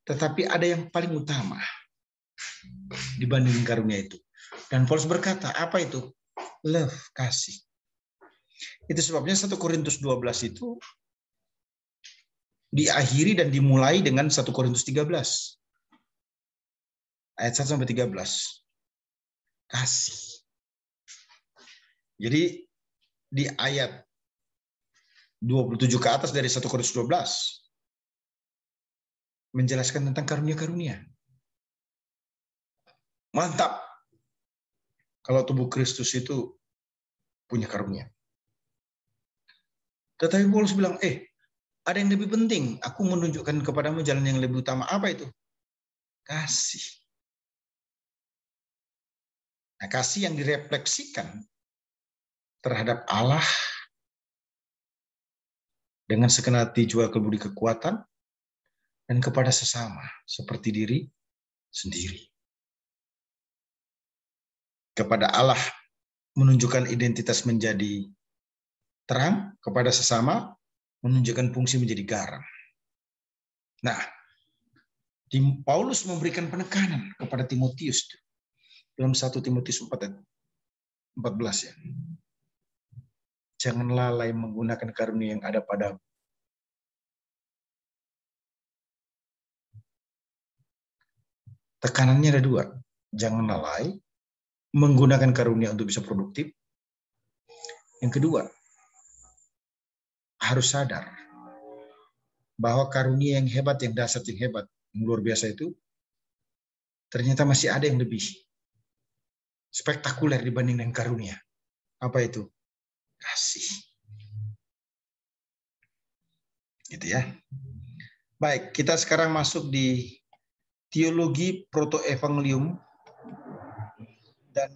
Tetapi ada yang paling utama dibanding karunia itu. Dan Paulus berkata, apa itu? Love, kasih. Itu sebabnya 1 Korintus 12 itu diakhiri dan dimulai dengan 1 Korintus 13. Ayat 1 sampai 13. Kasih. Jadi di ayat 27 ke atas dari 1 Korintus 12 menjelaskan tentang karunia-karunia. Mantap. Kalau tubuh Kristus itu punya karunia. Tetapi Paulus bilang, ada yang lebih penting. Aku menunjukkan kepadamu jalan yang lebih utama. Apa itu? Kasih. Nah, kasih yang direfleksikan terhadap Allah dengan segenap hati, jiwa, budi, kekuatan, dan kepada sesama seperti diri sendiri. Kepada Allah menunjukkan identitas menjadi terang, kepada sesama menunjukkan fungsi menjadi garam. Nah, Paulus memberikan penekanan kepada Timotius dalam 1 Timotius 4:14 ya. Jangan lalai menggunakan karunia yang ada padamu. Tekanannya ada 2. Jangan lalai menggunakan karunia untuk bisa produktif. Yang kedua, harus sadar bahwa karunia yang hebat, yang dasar, yang hebat, yang luar biasa itu, ternyata masih ada yang lebih. spektakuler dibanding dengan karunia. Apa itu? Kasih. Gitu ya. Baik, kita sekarang masuk di teologi protoevangelium dan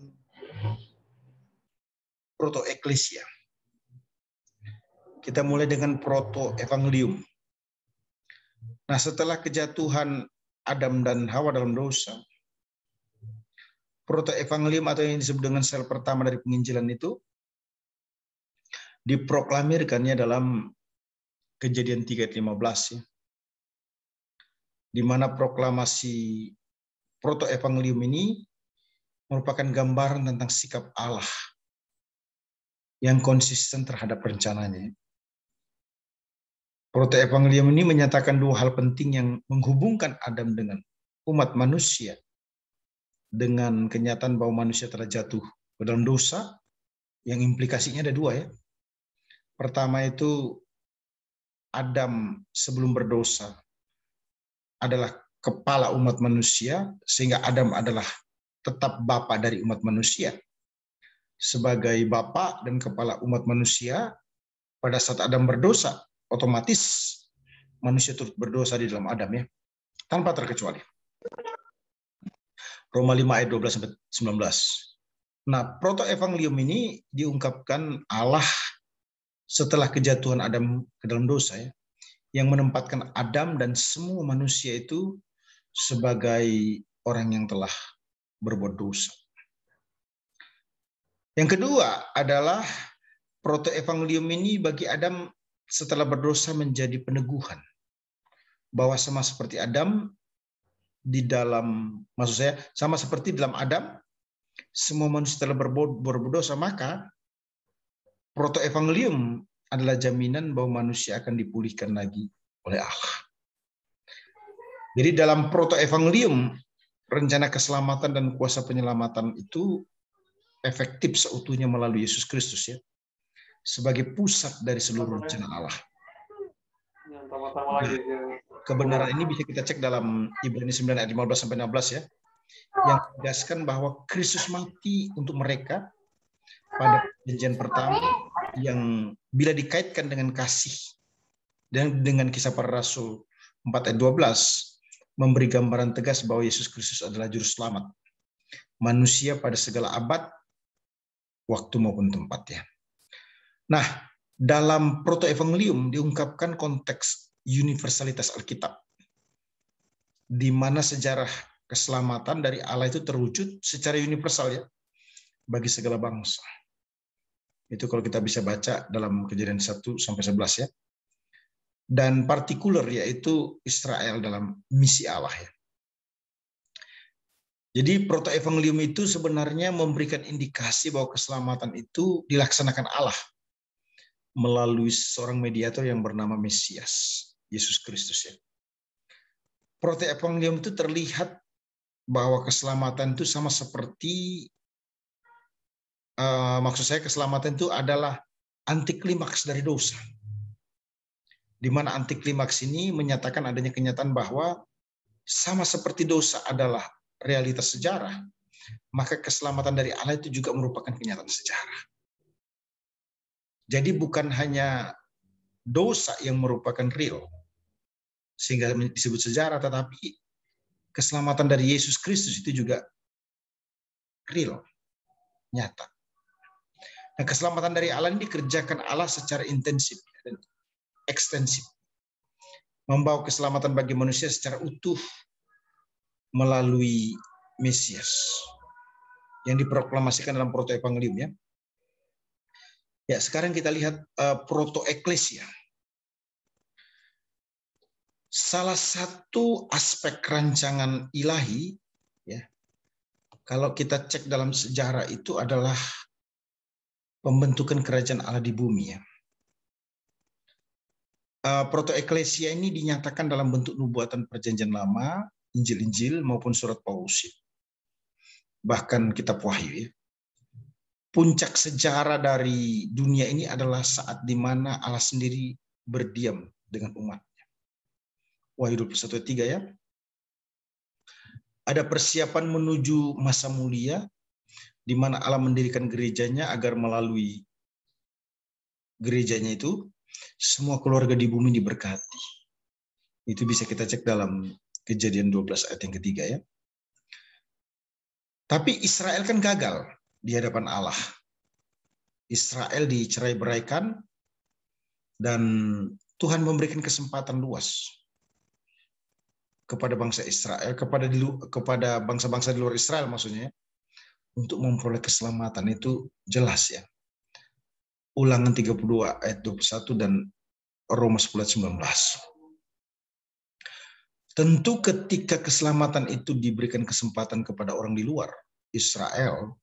protoeklesia. Kita mulai dengan protoevangelium. Nah, setelah kejatuhan Adam dan Hawa dalam dosa, protoevangelium atau yang disebut dengan sel pertama dari penginjilan itu diproklamirkannya dalam Kejadian 3 ayat 15 ya. Di mana proklamasi protoevangelium ini merupakan gambaran tentang sikap Allah yang konsisten terhadap rencananya. Protoevangelium ini menyatakan dua hal penting yang menghubungkan Adam dengan umat manusia dengan kenyataan bahwa manusia telah jatuh ke dalam dosa, yang implikasinya ada dua ya. Pertama itu Adam sebelum berdosa adalah kepala umat manusia, sehingga Adam adalah tetap bapa dari umat manusia. Sebagai bapa dan kepala umat manusia, pada saat Adam berdosa, otomatis manusia turut berdosa di dalam Adam ya, tanpa terkecuali. Roma 5 ayat 12-19. Nah, protoevangelium ini diungkapkan Allah setelah kejatuhan Adam ke dalam dosa ya, yang menempatkan Adam dan semua manusia itu sebagai orang yang telah berbuat dosa. Yang kedua adalah protoevangelium ini bagi Adam setelah berdosa menjadi peneguhan bahwa sama seperti Adam di dalam, maksud saya sama seperti dalam Adam semua manusia telah berbuat dosa, maka protoevangelium adalah jaminan bahwa manusia akan dipulihkan lagi oleh Allah. Jadi dalam protoevangelium, rencana keselamatan dan kuasa penyelamatan itu efektif seutuhnya melalui Yesus Kristus ya, sebagai pusat dari seluruh rencana Allah. Nah, kebenaran ini bisa kita cek dalam Ibrani 9 ayat 15-16 ya, yang menegaskan bahwa Kristus mati untuk mereka pada perjanjian pertama, yang bila dikaitkan dengan kasih dan dengan Kisah Para Rasul 4 ayat 12 memberi gambaran tegas bahwa Yesus Kristus adalah juru selamat manusia pada segala abad, waktu maupun tempat ya. Nah, dalam protoevangelium diungkapkan konteks universalitas Alkitab, di mana sejarah keselamatan dari Allah itu terwujud secara universal ya, bagi segala bangsa. Itu kalau kita bisa baca dalam Kejadian 1-11 ya. Dan partikular yaitu Israel dalam misi Allah ya. Jadi protoevangelium itu sebenarnya memberikan indikasi bahwa keselamatan itu dilaksanakan Allah melalui seorang mediator yang bernama Mesias, Yesus Kristus ya. Protoevangelium itu terlihat bahwa keselamatan itu sama seperti maksud saya keselamatan itu adalah antiklimaks dari dosa. Di mana antiklimaks ini menyatakan adanya kenyataan bahwa sama seperti dosa adalah realitas sejarah, maka keselamatan dari Allah itu juga merupakan kenyataan sejarah. Jadi bukan hanya dosa yang merupakan real, sehingga disebut sejarah, tetapi keselamatan dari Yesus Kristus itu juga real, nyata. Nah, keselamatan dari Allah ini dikerjakan Allah secara intensif dan ekstensif, membawa keselamatan bagi manusia secara utuh melalui Mesias yang diproklamasikan dalam protoevangelium ya. Ya, sekarang kita lihat protoeklesia. Salah satu aspek rancangan ilahi ya, kalau kita cek dalam sejarah itu adalah pembentukan kerajaan Allah di bumi ya. Protoeklesia ini dinyatakan dalam bentuk nubuatan perjanjian lama, Injil-Injil maupun surat Paulus. Bahkan kitab Wahyu ya. Puncak sejarah dari dunia ini adalah saat di mana Allah sendiri berdiam dengan umatnya. Wahyu 21:3 ya. Ada persiapan menuju masa mulia di mana Allah mendirikan gerejanya agar melalui gerejanya itu semua keluarga di bumi diberkati. Itu bisa kita cek dalam Kejadian 12 ayat yang ketiga ya. Tapi Israel kan gagal di hadapan Allah. Israel dicerai-beraikan dan Tuhan memberikan kesempatan luas kepada bangsa Israel, kepada bangsa-bangsa di luar Israel maksudnya, untuk memperoleh keselamatan. Itu jelas ya. Ulangan 32 ayat 21 dan Roma 10 ayat 19. Tentu ketika keselamatan itu diberikan kesempatan kepada orang di luar Israel,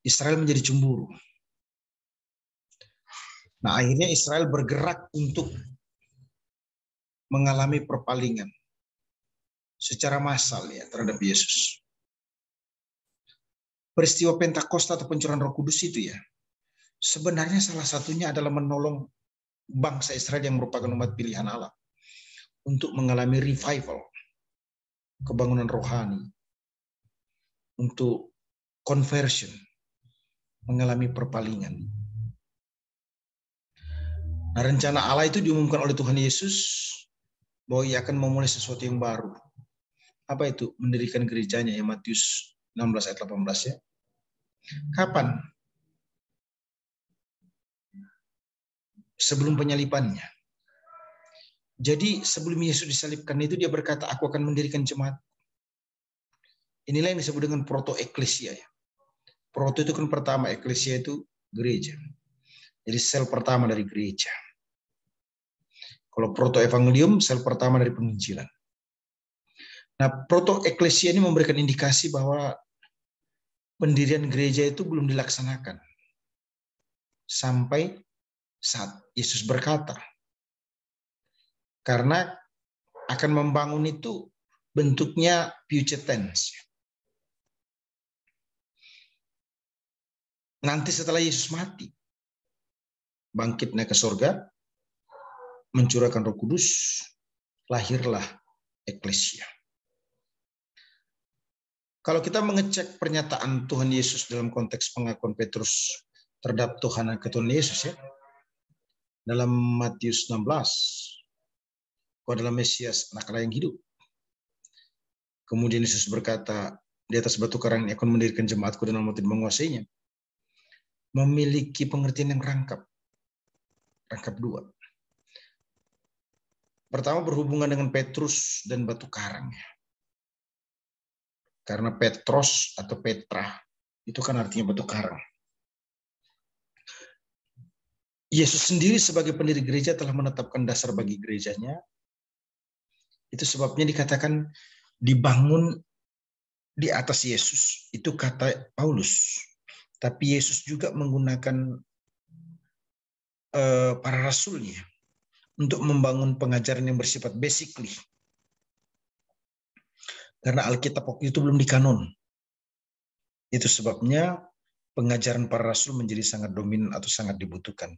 Israel menjadi cemburu. Nah, akhirnya Israel bergerak untuk mengalami perpalingan secara massal ya terhadap Yesus. Peristiwa Pentakosta atau pencurahan Roh Kudus itu ya, sebenarnya salah satunya adalah menolong bangsa Israel yang merupakan umat pilihan Allah untuk mengalami revival, kebangunan rohani, untuk conversion, mengalami perpalingan. Nah, rencana Allah itu diumumkan oleh Tuhan Yesus bahwa ia akan memulai sesuatu yang baru. Apa itu? Mendirikan gerejanya ya, Matius 16 ayat 18 ya. Kapan? Sebelum penyalipannya. Jadi sebelum Yesus disalibkan itu dia berkata, aku akan mendirikan jemaat. Inilah yang disebut dengan proto-eklesia ya. Proto itu kan pertama, eklesia itu gereja. Jadi sel pertama dari gereja. Kalau proto-evangelium, sel pertama dari penginjilan. Nah, proto-eklesia ini memberikan indikasi bahwa pendirian gereja itu belum dilaksanakan. Sampai saat Yesus berkata. Karena akan membangun itu bentuknya future tense. Nanti setelah Yesus mati, bangkit naik ke surga, mencurahkan Roh Kudus, lahirlah eklesia. Kalau kita mengecek pernyataan Tuhan Yesus dalam konteks pengakuan Petrus terhadap Tuhan dan ketuhanan Yesus ya, dalam Matius 16, kau adalah Mesias, anak Allah yang hidup. Kemudian Yesus berkata, di atas batu karang ini akan mendirikan jemaatku dan Allah tidak menguasainya. Memiliki pengertian yang rangkap dua. Pertama berhubungan dengan Petrus dan batu karang. Karena Petros atau Petra itu kan artinya batu karang. Yesus sendiri sebagai pendiri gereja telah menetapkan dasar bagi gerejanya. Itu sebabnya dikatakan dibangun di atas Yesus. Itu kata Paulus. Tapi Yesus juga menggunakan para rasulnya untuk membangun pengajaran yang bersifat basically. Karena Alkitab waktu itu belum dikanon. Itu sebabnya pengajaran para rasul menjadi sangat dominan atau sangat dibutuhkan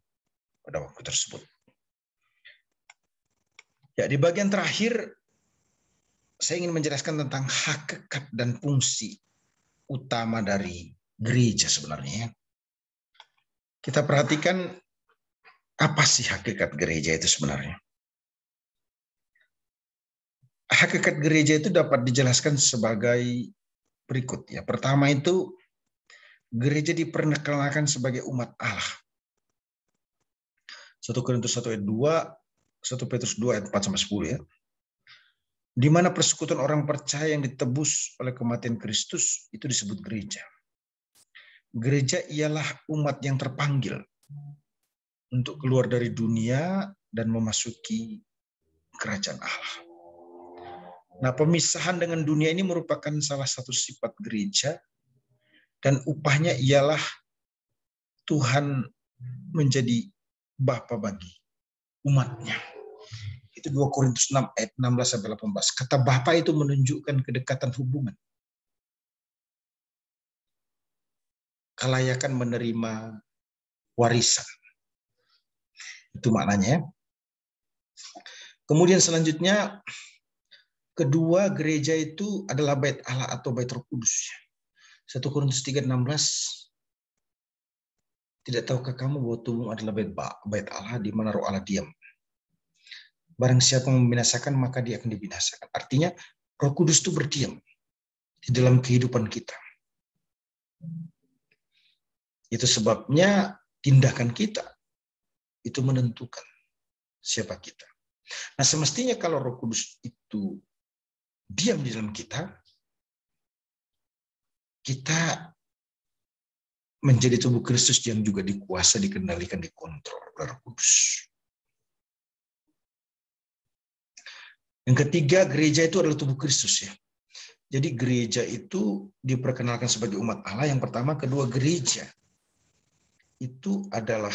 pada waktu tersebut. Ya, di bagian terakhir saya ingin menjelaskan tentang hakikat dan fungsi utama dari gereja sebenarnya. Kita perhatikan apa sih hakikat gereja itu sebenarnya. Hakikat gereja itu dapat dijelaskan sebagai berikut ya. Pertama itu gereja diperkenalkan sebagai umat Allah. 1 Korintus 1 ayat 2, 1 Petrus 2 ayat 4-10 ya. Di mana persekutuan orang percaya yang ditebus oleh kematian Kristus itu disebut gereja. Gereja ialah umat yang terpanggil untuk keluar dari dunia dan memasuki kerajaan Allah. Nah, pemisahan dengan dunia ini merupakan salah satu sifat gereja dan upahnya ialah Tuhan menjadi Bapa bagi umatnya. Itu 2 Korintus 6 ayat 16-18. Kata Bapa itu menunjukkan kedekatan hubungan. Kelayakan menerima warisan. Itu maknanya. Kemudian selanjutnya, kedua gereja itu adalah bait Allah atau bait Roh Kudus. 1 Korintus 3:16 Tidak tahukah kamu bahwa tubuhmu adalah bait Allah di mana roh Allah diam? Barang siapa yang membinasakan, maka dia akan dibinasakan. Artinya, Roh Kudus itu berdiam di dalam kehidupan kita. Itu sebabnya tindakan kita itu menentukan siapa kita. Nah, semestinya kalau Roh Kudus itu diam di dalam kita, kita menjadi tubuh Kristus yang juga dikuasai, dikendalikan, dikontrol oleh Roh Kudus. Yang ketiga, gereja itu adalah tubuh Kristus, ya. Jadi gereja itu diperkenalkan sebagai umat Allah. Yang pertama, kedua, gereja itu adalah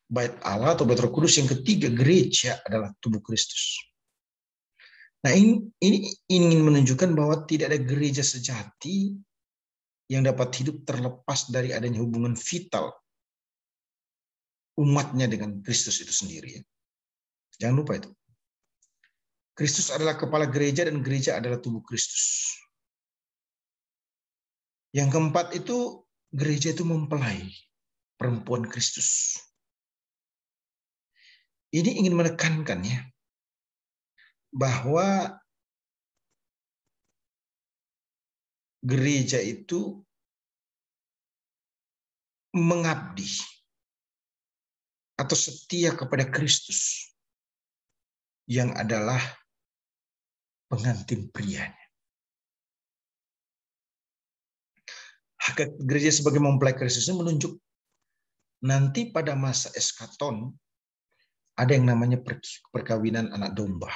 bait Allah atau bait Roh Kudus. Yang ketiga, gereja adalah tubuh Kristus. Nah, ini ingin menunjukkan bahwa tidak ada gereja sejati yang dapat hidup terlepas dari adanya hubungan vital umatnya dengan Kristus itu sendiri. Jangan lupa itu. Kristus adalah kepala gereja dan gereja adalah tubuh Kristus. Yang keempat itu, gereja itu mempelai perempuan Kristus. Ini ingin menekankan, ya, bahwa gereja itu mengabdi atau setia kepada Kristus yang adalah pengantin prianya. Hak gereja sebagai mempelai Kristus ini menunjuk nanti pada masa eskaton ada yang namanya perkawinan anak domba.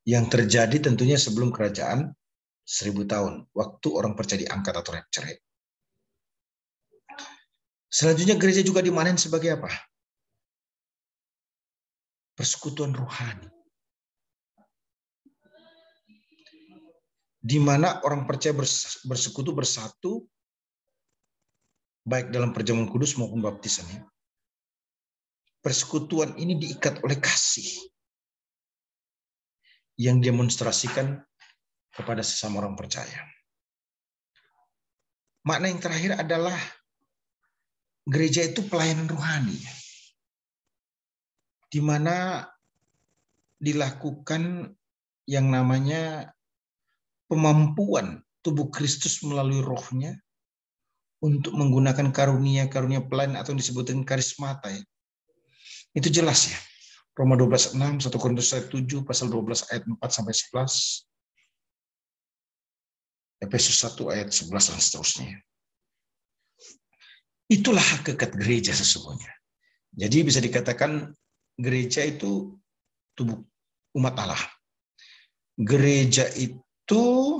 Yang terjadi tentunya sebelum kerajaan 1000 tahun, waktu orang percaya diangkat atau rapture. Selanjutnya gereja juga dimaknai sebagai apa? Persekutuan rohani. Di mana orang percaya bersekutu, bersatu, baik dalam perjamuan kudus maupun baptisan. Persekutuan ini diikat oleh kasih yang demonstrasikan kepada sesama orang percaya. Makna yang terakhir adalah gereja itu pelayanan rohani, di mana dilakukan yang namanya pemampuan tubuh Kristus melalui rohnya untuk menggunakan karunia-karunia pelayanan atau yang disebut dengan karismata. Ya. Itu jelas, ya. Roma 12:6, 1 Korintus 7, pasal 12 ayat 4-11, Efesus 1 ayat 11 dan seterusnya. Itulah hakikat gereja sesungguhnya. Jadi bisa dikatakan gereja itu tubuh umat Allah. Gereja itu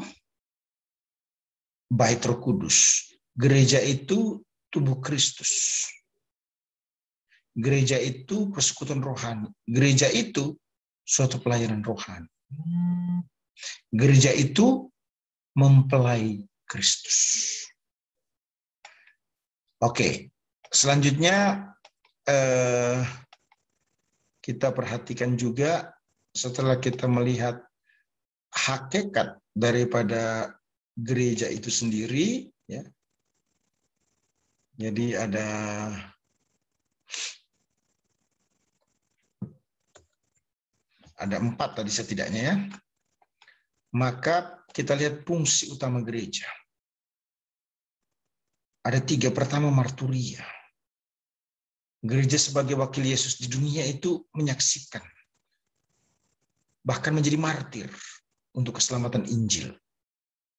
bait Roh Kudus. Gereja itu tubuh Kristus. Gereja itu persekutuan rohani. Gereja itu suatu pelayanan rohani. Gereja itu mempelai Kristus. Oke, selanjutnya kita perhatikan juga setelah kita melihat hakikat daripada gereja itu sendiri, ya. Jadi ada ada 4 tadi setidaknya, ya. Maka kita lihat fungsi utama gereja. Ada 3. Pertama, marturia. Gereja sebagai wakil Yesus di dunia itu menyaksikan, bahkan menjadi martir untuk keselamatan Injil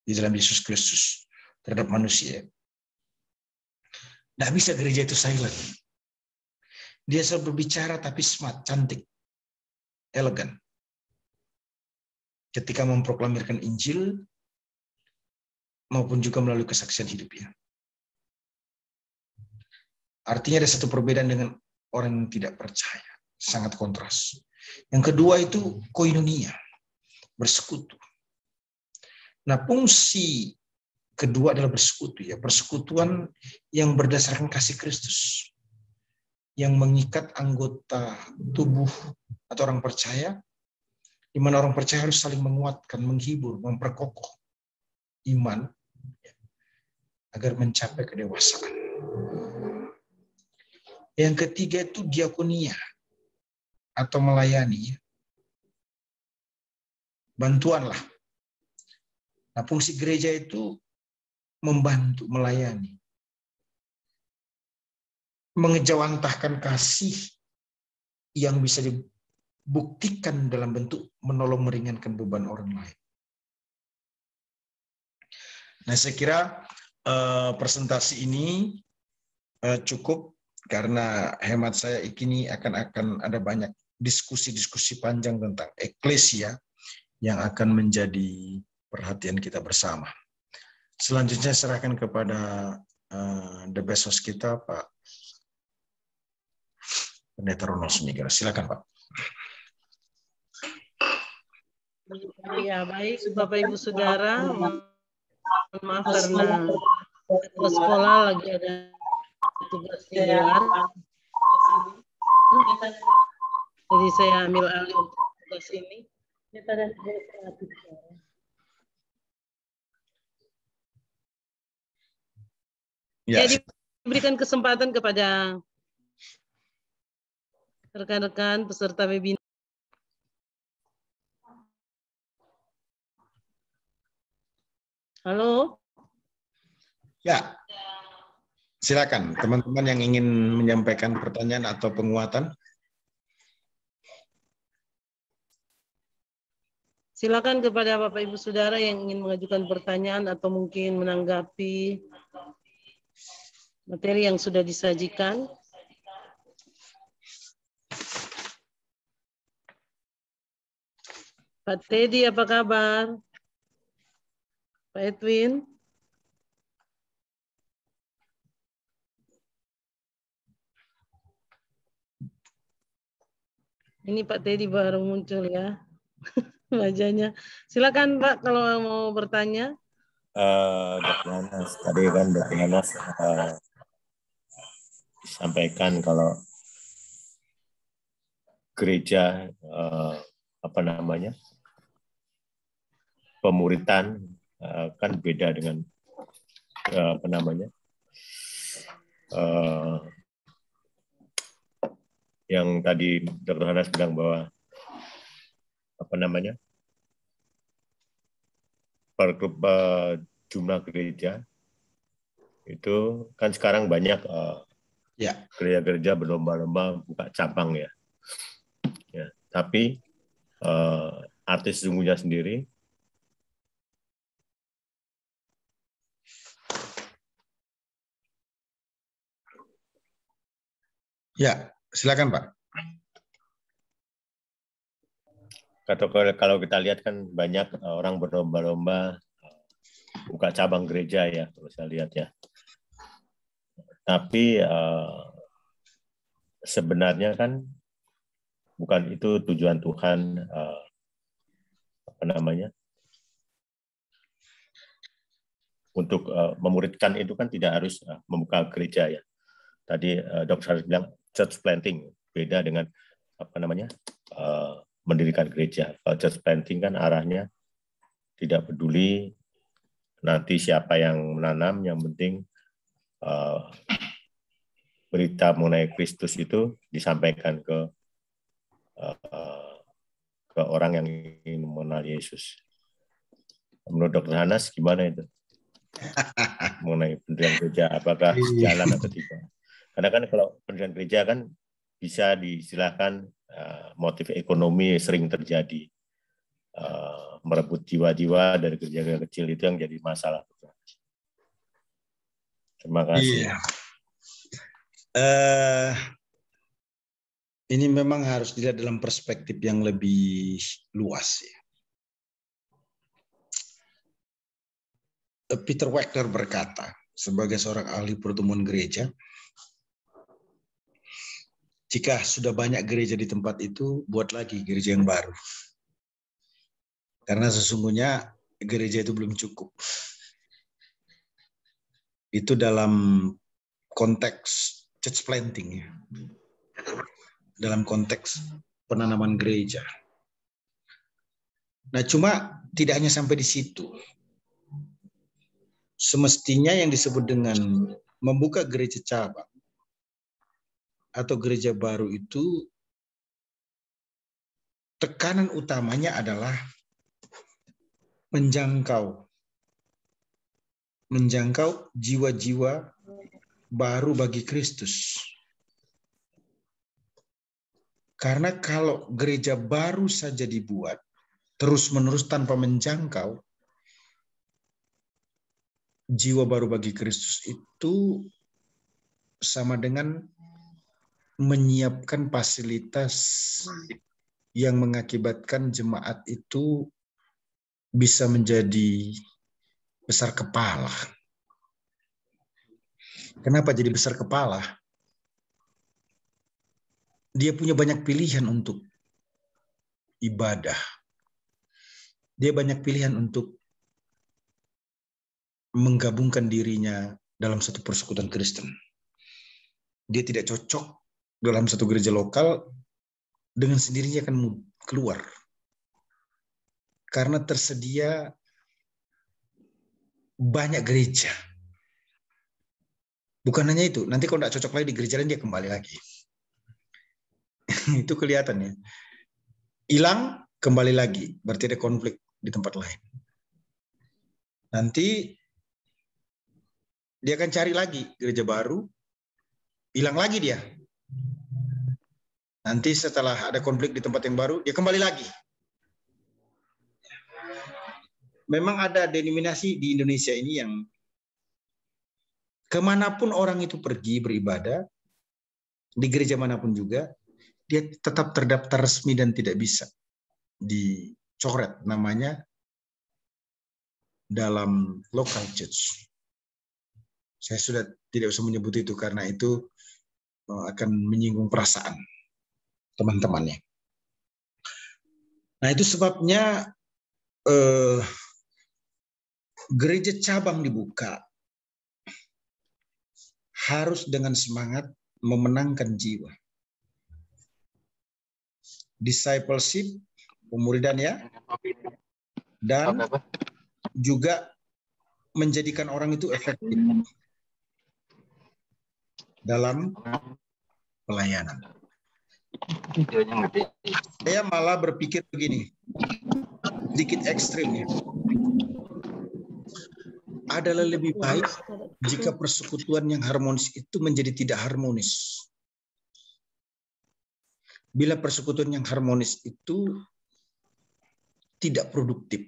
di dalam Yesus Kristus terhadap manusia. Tidak bisa gereja itu silent. Dia selalu berbicara tapi smart, cantik, elegan. Ketika memproklamirkan Injil maupun juga melalui kesaksian hidupnya. Artinya ada satu perbedaan dengan orang yang tidak percaya. Sangat kontras. Yang kedua itu koinonia. Bersekutu. Nah, fungsi kedua adalah bersekutu, ya. Persekutuan yang berdasarkan kasih Kristus. Yang mengikat anggota tubuh atau orang percaya, di mana orang percaya harus saling menguatkan, menghibur, memperkokoh iman, agar mencapai kedewasaan. Yang ketiga itu diakonia atau melayani. Bantuanlah. Nah, fungsi gereja itu membantu, melayani. Mengejawantahkan kasih yang bisa dibuktikan dalam bentuk menolong meringankan beban orang lain. Nah, saya kira presentasi ini cukup karena hemat saya ini akan ada banyak diskusi-diskusi panjang tentang eklesia yang akan menjadi perhatian kita bersama. Selanjutnya serahkan kepada the best host kita, Pak Pendeta Ronald Sumigara. Silakan, Pak. Ya, baik Bapak Ibu Saudara, maaf karena ketua sekolah lagi ada tugas di luar. Jadi saya ambil alih untuk tugas ini. Ya, diberikan kesempatan kepada rekan-rekan peserta webinar. Halo. Ya, silakan teman-teman yang ingin menyampaikan pertanyaan atau penguatan. Silakan kepada Bapak Ibu Saudara yang ingin mengajukan pertanyaan atau mungkin menanggapi materi yang sudah disajikan. Pak Teddy, apa kabar? Pak Edwin? Ini Pak Teddy baru muncul ya wajahnya. Silakan Pak kalau mau bertanya. Dr. Hanas, tadi kan Dr. Hanas sampaikan kalau gereja pemuritan kan beda dengan yang tadi Dr. Hanas bilang bahwa jumlah gereja itu kan sekarang banyak gereja-gereja berlomba-lomba buka cabang ya. Tapi arti sesungguhnya sendiri ya, silakan Pak. Kalau kita lihat kan banyak orang berlomba-lomba buka cabang gereja ya, kalau saya lihat ya. Tapi sebenarnya kan bukan itu tujuan Tuhan untuk memuridkan itu kan tidak harus membuka gereja ya. Tadi Dr. Haris bilang church planting beda dengan mendirikan gereja. Kalau church planting kan arahnya tidak peduli nanti siapa yang menanam, yang penting berita mengenai Kristus itu disampaikan ke orang yang ingin mengenal Yesus. Menurut Dr. Hanas gimana itu? Mengenai pendirian gereja, apakah jalan atau tidak? Karena kan kalau pendirian gereja kan bisa diistilahkan motif ekonomi sering terjadi. Merebut jiwa-jiwa dari gereja kecil itu yang jadi masalah. Terima kasih. Ini memang harus dilihat dalam perspektif yang lebih luas ya. Peter Wagner berkata, sebagai seorang ahli pertumbuhan gereja, jika sudah banyak gereja di tempat itu, buat lagi gereja yang baru. Karena sesungguhnya gereja itu belum cukup. Itu dalam konteks church planting ya. Dalam konteks penanaman gereja. Nah, cuma tidak hanya sampai di situ. semestinya yang disebut dengan membuka gereja cabang atau gereja baru itu tekanan utamanya adalah menjangkau jiwa-jiwa baru bagi Kristus. Karena kalau gereja baru saja dibuat terus-menerus tanpa menjangkau jiwa baru bagi Kristus, itu sama dengan menyiapkan fasilitas yang mengakibatkan jemaat itu bisa menjadi besar kepala. Kenapa jadi besar kepala? Dia punya banyak pilihan untuk ibadah. Dia banyak pilihan untuk menggabungkan dirinya dalam satu persekutuan Kristen. Dia tidak cocok dalam satu gereja lokal, dengan sendirinya akan keluar. Karena tersedia banyak gereja. Bukan hanya itu, nanti kalau tidak cocok lagi di gereja lain, dia kembali lagi. Itu kelihatan ya. Hilang, kembali lagi. Berarti ada konflik di tempat lain. Nanti dia akan cari lagi gereja baru, hilang lagi dia. Nanti setelah ada konflik di tempat yang baru, dia kembali lagi. Memang ada denominasi di Indonesia ini yang kemanapun orang itu pergi beribadah, di gereja manapun juga, dia tetap terdaftar resmi dan tidak bisa dicoret namanya dalam local church. Saya sudah tidak usah menyebut itu karena itu akan menyinggung perasaan teman-temannya. Nah, itu sebabnya gereja cabang dibuka harus dengan semangat memenangkan jiwa. Discipleship, pemuridan ya, dan juga menjadikan orang itu efektif dalam pelayanan. Saya malah berpikir begini, sedikit ekstrim ya. Adalah lebih baik jika persekutuan yang harmonis itu menjadi tidak harmonis. Bila persekutuan yang harmonis itu tidak produktif.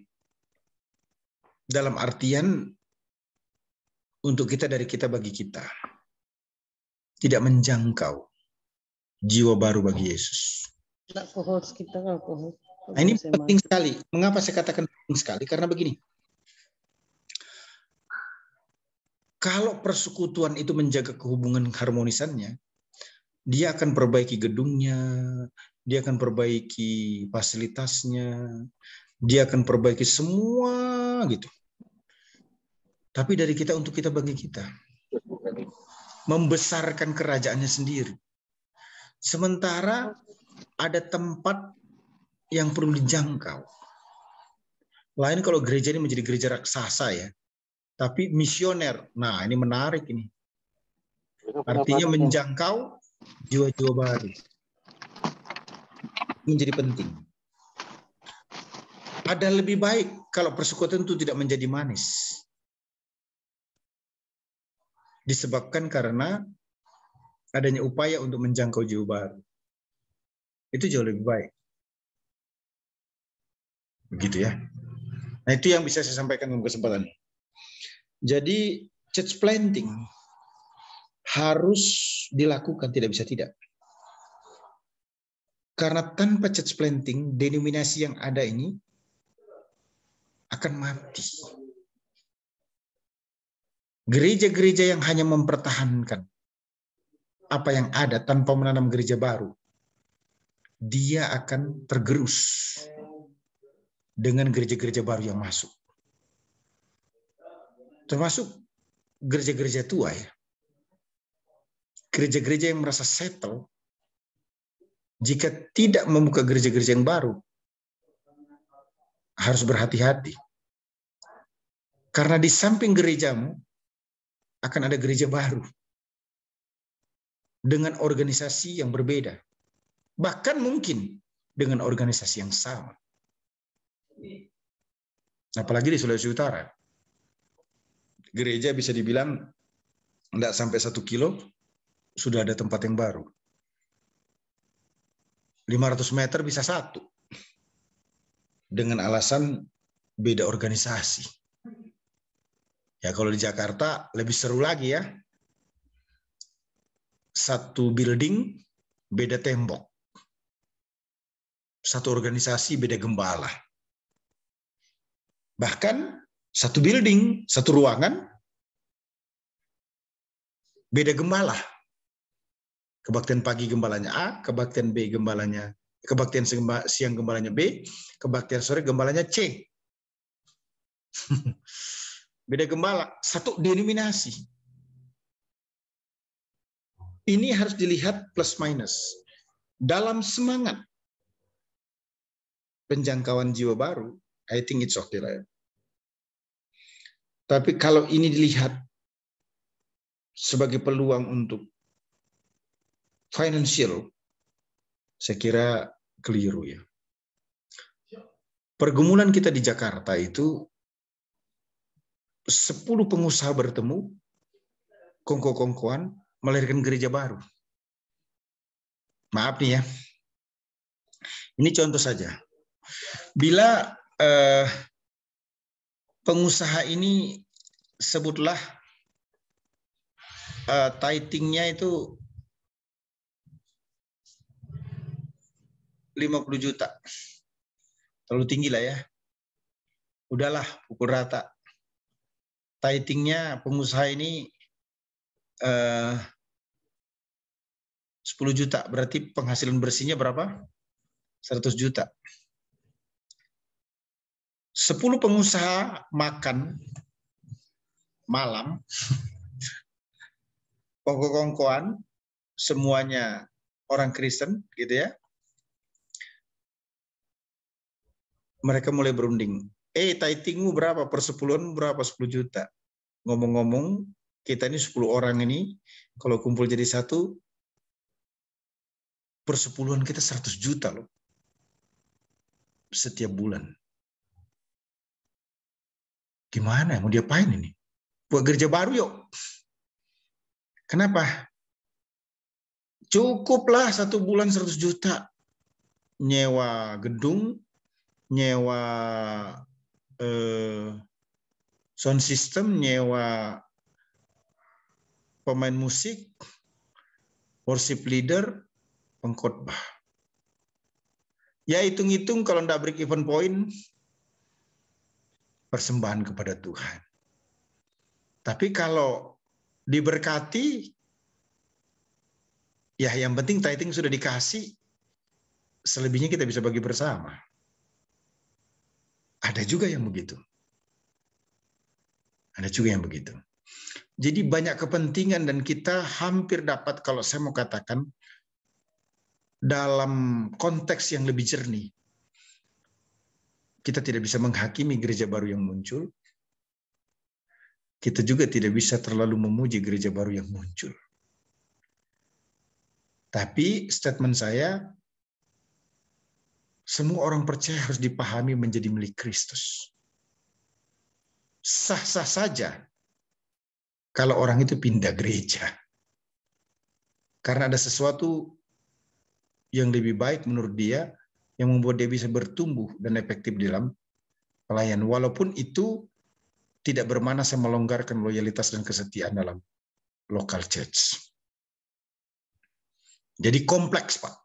Dalam artian untuk kita dari kita bagi kita. Tidak menjangkau jiwa baru bagi Yesus. Nah, ini penting sekali. Mengapa saya katakan penting sekali? Karena begini. Kalau persekutuan itu menjaga kehubungan harmonisannya, dia akan perbaiki gedungnya, dia akan perbaiki fasilitasnya, dia akan perbaiki semua gitu. Tapi dari kita untuk kita bagi kita. Membesarkan kerajaannya sendiri. Sementara ada tempat yang perlu dijangkau. Lain kalau gereja ini menjadi gereja raksasa ya. Tapi misioner. Nah, ini menarik ini. Artinya menjangkau jiwa-jiwa baru. Menjadi penting. Ada lebih baik kalau persekutuan itu tidak menjadi manis. Disebabkan karena adanya upaya untuk menjangkau jiwa baru. Itu jauh lebih baik. Begitu ya. Nah, itu yang bisa saya sampaikan dalam kesempatan ini. Jadi church planting harus dilakukan, tidak bisa tidak. Karena tanpa church planting, denominasi yang ada ini akan mati. Gereja-gereja yang hanya mempertahankan apa yang ada tanpa menanam gereja baru, dia akan tergerus dengan gereja-gereja baru yang masuk. Termasuk gereja-gereja tua ya. Gereja-gereja yang merasa settle, jika tidak membuka gereja-gereja yang baru, harus berhati-hati. Karena di samping gerejamu akan ada gereja baru dengan organisasi yang berbeda. Bahkan mungkin dengan organisasi yang sama. Apalagi di Sulawesi Utara. Gereja bisa dibilang tidak sampai 1 kilo sudah ada tempat yang baru. 500 meter bisa satu. Dengan alasan beda organisasi. Ya kalau di Jakarta lebih seru lagi ya. Satu building beda tembok. Satu organisasi beda gembala. Bahkan satu building, satu ruangan, beda gembala. Kebaktian pagi gembalanya A, kebaktian B gembalanya, kebaktian siang gembalanya B, kebaktian sore gembalanya C. Beda gembala, satu denominasi. Ini harus dilihat plus minus. Dalam semangat penjangkauan jiwa baru, I think it's okay lah ya. Tapi kalau ini dilihat sebagai peluang untuk financial, saya kira keliru ya. Pergumulan kita di Jakarta itu 10 pengusaha bertemu, kongko-kongkoan, melahirkan gereja baru. Maaf nih ya. Ini contoh saja. Bila pengusaha ini sebutlah tithingnya itu 50 juta. Terlalu tinggi lah ya. Udahlah, pukul rata. Tithingnya pengusaha ini 10 juta. Berarti penghasilan bersihnya berapa? 100 juta. 10 pengusaha makan malam, kongko-kongkoan, semuanya orang Kristen, gitu ya. Mereka mulai berunding. Tithingmu berapa? Persepuluhan berapa? 10 juta. Ngomong-ngomong, kita ini 10 orang ini, kalau kumpul jadi satu, persepuluhan kita 100 juta loh. Setiap bulan. Gimana? Mau diapain ini? Buat gereja baru yuk. Kenapa? Cukuplah 1 bulan 100 juta. Nyewa gedung, nyewa sound system, nyewa pemain musik, worship leader, pengkhotbah. Ya hitung-hitung kalau enggak break even point, persembahan kepada Tuhan. Tapi kalau diberkati, ya yang penting tithing sudah dikasih, selebihnya kita bisa bagi bersama. Ada juga yang begitu. Ada juga yang begitu. Jadi banyak kepentingan dan kita hampir dapat, kalau saya mau katakan, dalam konteks yang lebih jernih. Kita tidak bisa menghakimi gereja baru yang muncul. Kita juga tidak bisa terlalu memuji gereja baru yang muncul. Tapi statement saya, semua orang percaya harus dipahami menjadi milik Kristus. Sah-sah saja kalau orang itu pindah gereja. Karena ada sesuatu yang lebih baik menurut dia, yang membuat dia bisa bertumbuh dan efektif dalam pelayanan. Walaupun itu tidak bermakna saya melonggarkan loyalitas dan kesetiaan dalam local church. Jadi kompleks, Pak.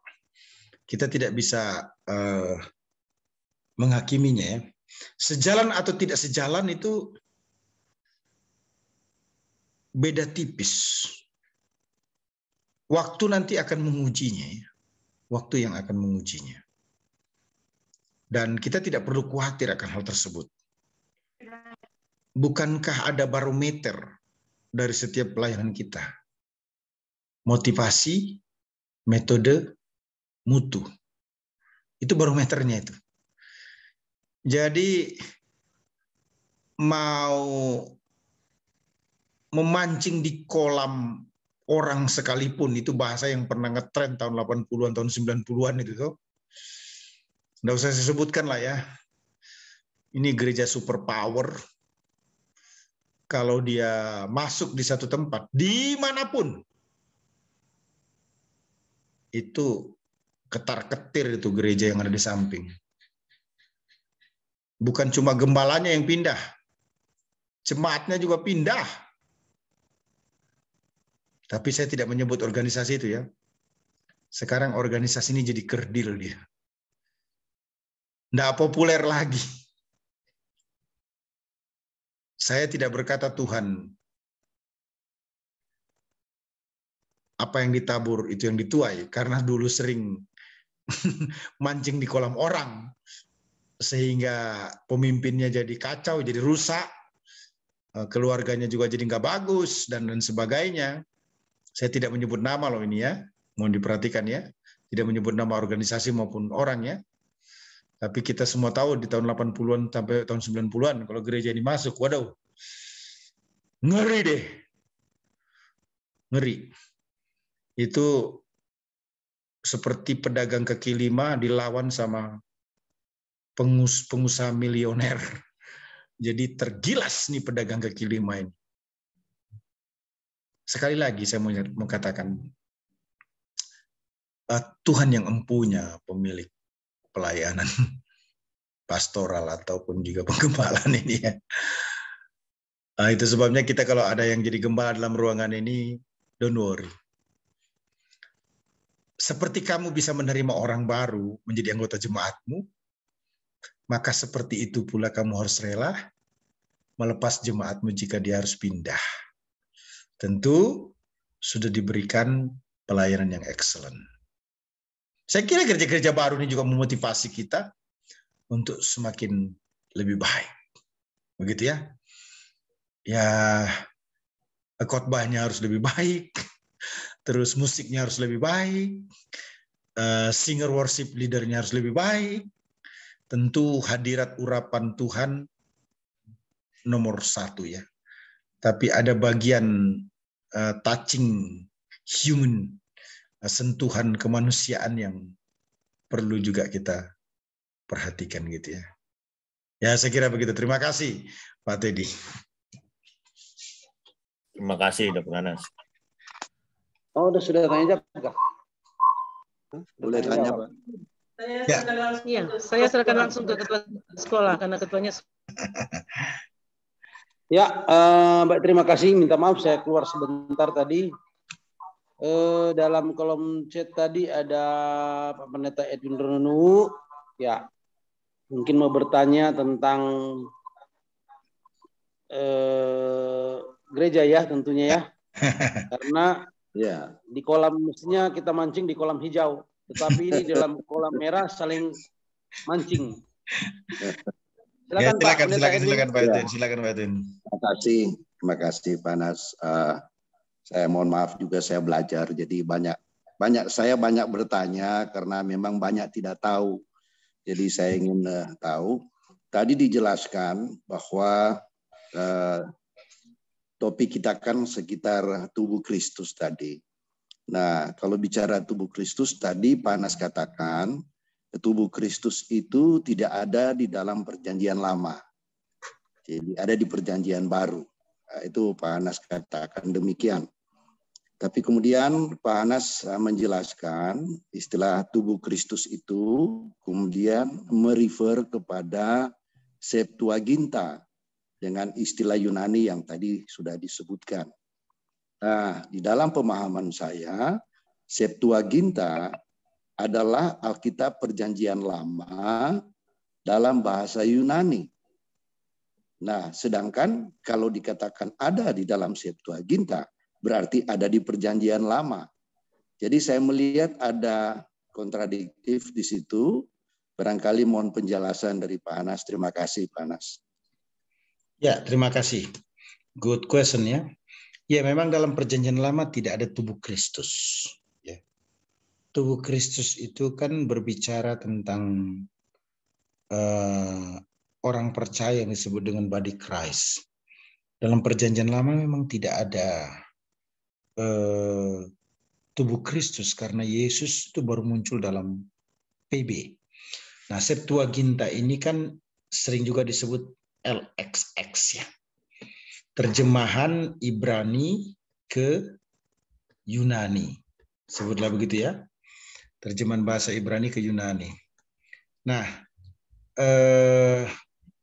Kita tidak bisa menghakiminya ya. Sejalan atau tidak sejalan itu beda tipis. Waktu nanti akan mengujinya ya. Waktu yang akan mengujinya. Dan kita tidak perlu khawatir akan hal tersebut. Bukankah ada barometer dari setiap pelayanan kita? Motivasi, metode, mutu. Itu barometernya itu. Jadi mau memancing di kolam orang sekalipun, itu bahasa yang pernah ngetren tahun 80-an, tahun 90-an itu tuh. Nggak usah saya sebutkan lah ya. Ini gereja superpower. Kalau dia masuk di satu tempat, dimanapun, itu ketar-ketir itu gereja yang ada di samping. Bukan cuma gembalanya yang pindah, jemaatnya juga pindah. Tapi saya tidak menyebut organisasi itu ya. Sekarang organisasi ini jadi kerdil dia. Nggak populer lagi. Saya tidak berkata Tuhan, apa yang ditabur itu yang dituai. Karena dulu sering mancing di kolam orang. Sehingga pemimpinnya jadi kacau, jadi rusak. Keluarganya juga jadi nggak bagus, dan sebagainya. Saya tidak menyebut nama loh ini ya. Mohon diperhatikan ya. Tidak menyebut nama organisasi maupun orang ya. Tapi kita semua tahu di tahun 80-an sampai tahun 90-an kalau gereja ini masuk, waduh. Ngeri deh. Ngeri. Itu seperti pedagang kaki lima dilawan sama pengusaha milioner. Jadi tergilas nih pedagang kaki lima ini. Sekali lagi saya mau katakan, Tuhan yang empunya pemilik pelayanan pastoral ataupun juga penggembalaan ini ya. Itu sebabnya kita kalau ada yang jadi gembala dalam ruangan ini, don't worry. Seperti kamu bisa menerima orang baru menjadi anggota jemaatmu, maka seperti itu pula kamu harus rela melepas jemaatmu jika dia harus pindah. Tentu sudah diberikan pelayanan yang excellent. Saya kira gereja-gereja baru ini juga memotivasi kita untuk semakin lebih baik. Begitu ya. Ya, khotbahnya harus lebih baik. Terus musiknya harus lebih baik. Singer worship leadernya harus lebih baik. Tentu hadirat urapan Tuhan nomor 1 ya. Tapi ada bagian touching human, sentuhan kemanusiaan yang perlu juga kita perhatikan gitu ya. Ya saya kira begitu. Terima kasih Pak Teddy. Terima kasih Dr. Hanas. Oh, sudah tanya jawab. Boleh tanya Pak. Saya serahkan langsung ke ketua sekolah karena ketuanya. Ya, Mbak, terima kasih. Minta maaf saya keluar sebentar tadi. Dalam kolom chat tadi ada Pak Pendeta Edwin Renunu. Ya, mungkin mau bertanya tentang gereja ya tentunya ya. Karena ya di kolam mestinya kita mancing di kolam hijau, tetapi ini dalam kolam merah saling mancing. Silakan, ya, Pak Edwin. Silakan Pak Edwin. Terima kasih Pak Nas. Saya mohon maaf juga saya belajar, jadi saya banyak bertanya karena memang banyak tidak tahu. Jadi saya ingin tahu. Tadi dijelaskan bahwa topik kita kan sekitar tubuh Kristus tadi. Nah, kalau bicara tubuh Kristus tadi Pak Nas katakan tubuh Kristus itu tidak ada di dalam perjanjian lama. Jadi ada di perjanjian baru. Nah, itu Pak Anas katakan demikian. Tapi kemudian Pak Anas menjelaskan istilah tubuh Kristus itu kemudian merefer kepada Septuaginta dengan istilah Yunani yang tadi sudah disebutkan. Nah, di dalam pemahaman saya, Septuaginta adalah Alkitab Perjanjian Lama dalam bahasa Yunani. Nah, sedangkan kalau dikatakan ada di dalam Septuaginta, berarti ada di Perjanjian Lama. Jadi saya melihat ada kontradiktif di situ. Barangkali mohon penjelasan dari Pak Anas. Terima kasih Pak Anas. Ya, terima kasih. Good question ya. Ya, memang dalam Perjanjian Lama tidak ada tubuh Kristus. Tubuh Kristus itu kan berbicara tentang orang percaya yang disebut dengan body Christ. Dalam perjanjian lama memang tidak ada tubuh Kristus karena Yesus itu baru muncul dalam PB. Nah, Septuaginta ini kan sering juga disebut LXX ya. Terjemahan Ibrani ke Yunani. Sebutlah begitu ya. Terjemahan bahasa Ibrani ke Yunani. Nah,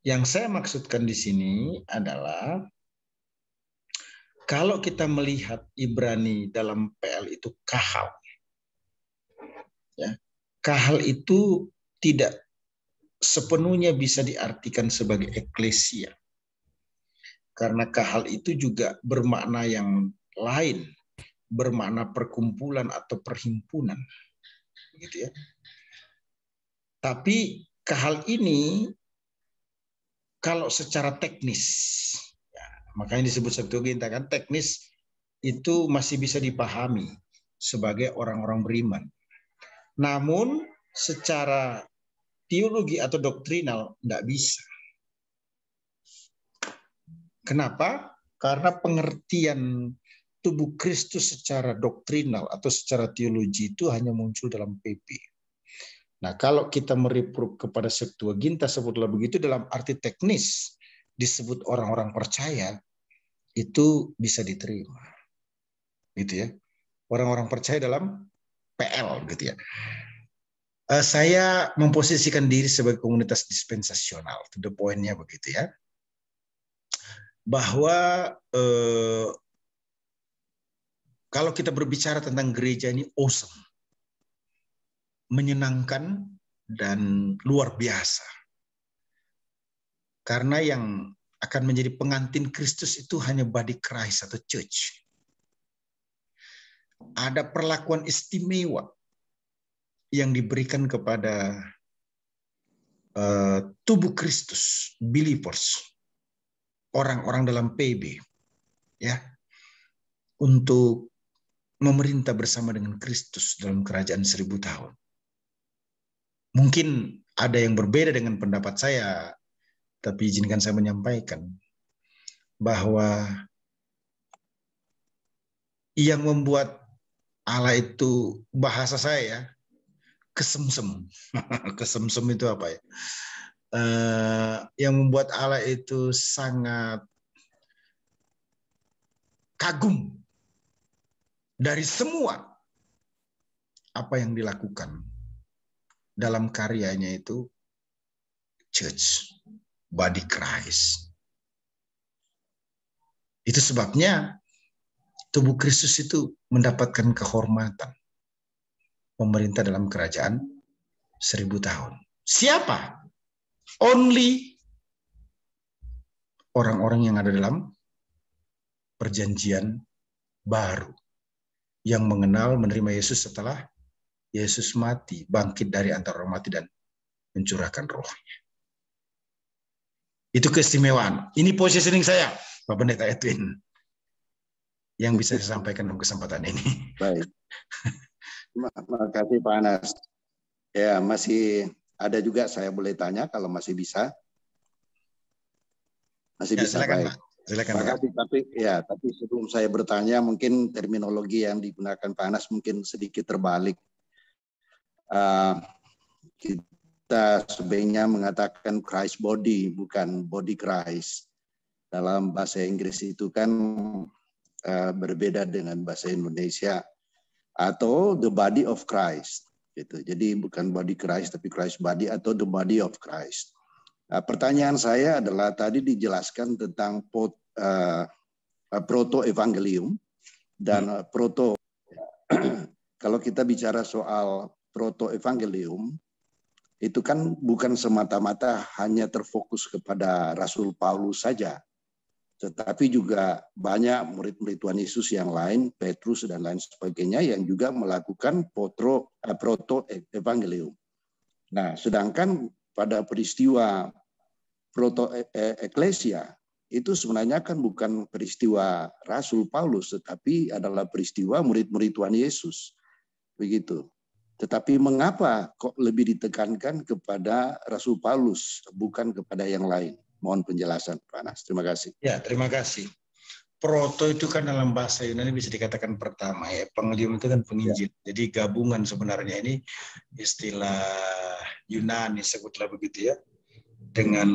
yang saya maksudkan di sini adalah kalau kita melihat Ibrani dalam PL itu kahal. Ya. Kahal itu tidak sepenuhnya bisa diartikan sebagai eklesia. Karena kahal itu juga bermakna yang lain, bermakna perkumpulan atau perhimpunan. Gitu ya. Tapi kahal ini kalau secara teknis, ya, makanya disebut Septuaginta kan, teknis itu masih bisa dipahami sebagai orang-orang beriman. Namun secara teologi atau doktrinal tidak bisa. Kenapa? Karena pengertian tubuh Kristus secara doktrinal atau secara teologi itu hanya muncul dalam PP. Nah, kalau kita mereproof kepada Septuaginta, sebutlah begitu, dalam arti teknis disebut orang-orang percaya, itu bisa diterima. Gitu ya. Orang-orang percaya dalam PL gitu ya. Saya memposisikan diri sebagai komunitas dispensasional, to the point-nya begitu ya. Bahwa kalau kita berbicara tentang gereja ini awesome, menyenangkan dan luar biasa. Karena yang akan menjadi pengantin Kristus itu hanya body Christ atau church. Ada perlakuan istimewa yang diberikan kepada tubuh Kristus, believers, orang-orang dalam PB, ya, untuk memerintah bersama dengan Kristus dalam kerajaan 1000 tahun. Mungkin ada yang berbeda dengan pendapat saya, tapi izinkan saya menyampaikan bahwa yang membuat Allah itu, bahasa saya, kesemsem. Kesemsem itu apa ya? Yang membuat Allah itu sangat kagum dari semua apa yang dilakukan dalam karyanya itu church, body Christ. Itu sebabnya tubuh Kristus itu mendapatkan kehormatan pemerintah dalam kerajaan 1000 tahun. Siapa? Only orang-orang yang ada dalam perjanjian baru, yang mengenal menerima Yesus setelah Yesus mati, bangkit dari antara orang mati dan mencurahkan rohnya. Itu keistimewaan. Ini positioning saya, Pak Pendeta Edwin, yang bisa saya sampaikan dalam kesempatan ini. Baik. Terima kasih Pak Anas. Ya, masih ada juga saya boleh tanya kalau masih bisa. Masih Ya, bisa, silakan, baik. Pak. Silakan, Terima kasih, tapi sebelum saya bertanya, mungkin terminologi yang digunakan Pak Anas mungkin sedikit terbalik. Kita sebenarnya mengatakan Christ body, bukan body Christ. Dalam bahasa Inggris itu kan berbeda dengan bahasa Indonesia, atau the body of Christ. Gitu. Jadi bukan body Christ, tapi Christ body atau the body of Christ. Nah, pertanyaan saya adalah tadi dijelaskan tentang proto-evangelium dan proto. Kalau kita bicara soal proto-evangelium, itu kan bukan semata-mata hanya terfokus kepada Rasul Paulus saja, tetapi juga banyak murid-murid Tuhan Yesus yang lain, Petrus dan lain sebagainya, yang juga melakukan proto-evangelium. Nah, sedangkan pada peristiwa proto-eklesia, itu sebenarnya kan bukan peristiwa Rasul Paulus, tetapi adalah peristiwa murid-murid Tuhan Yesus. Begitu. Tetapi mengapa kok lebih ditekankan kepada Rasul Paulus, bukan kepada yang lain? Mohon penjelasan, Pak Anas. Terima kasih. Ya, terima kasih. Proto itu kan dalam bahasa Yunani bisa dikatakan pertama ya. Evangelium itu kan penginjil. Ya. Jadi gabungan sebenarnya ini istilah Yunani sebutlah begitu ya. Dengan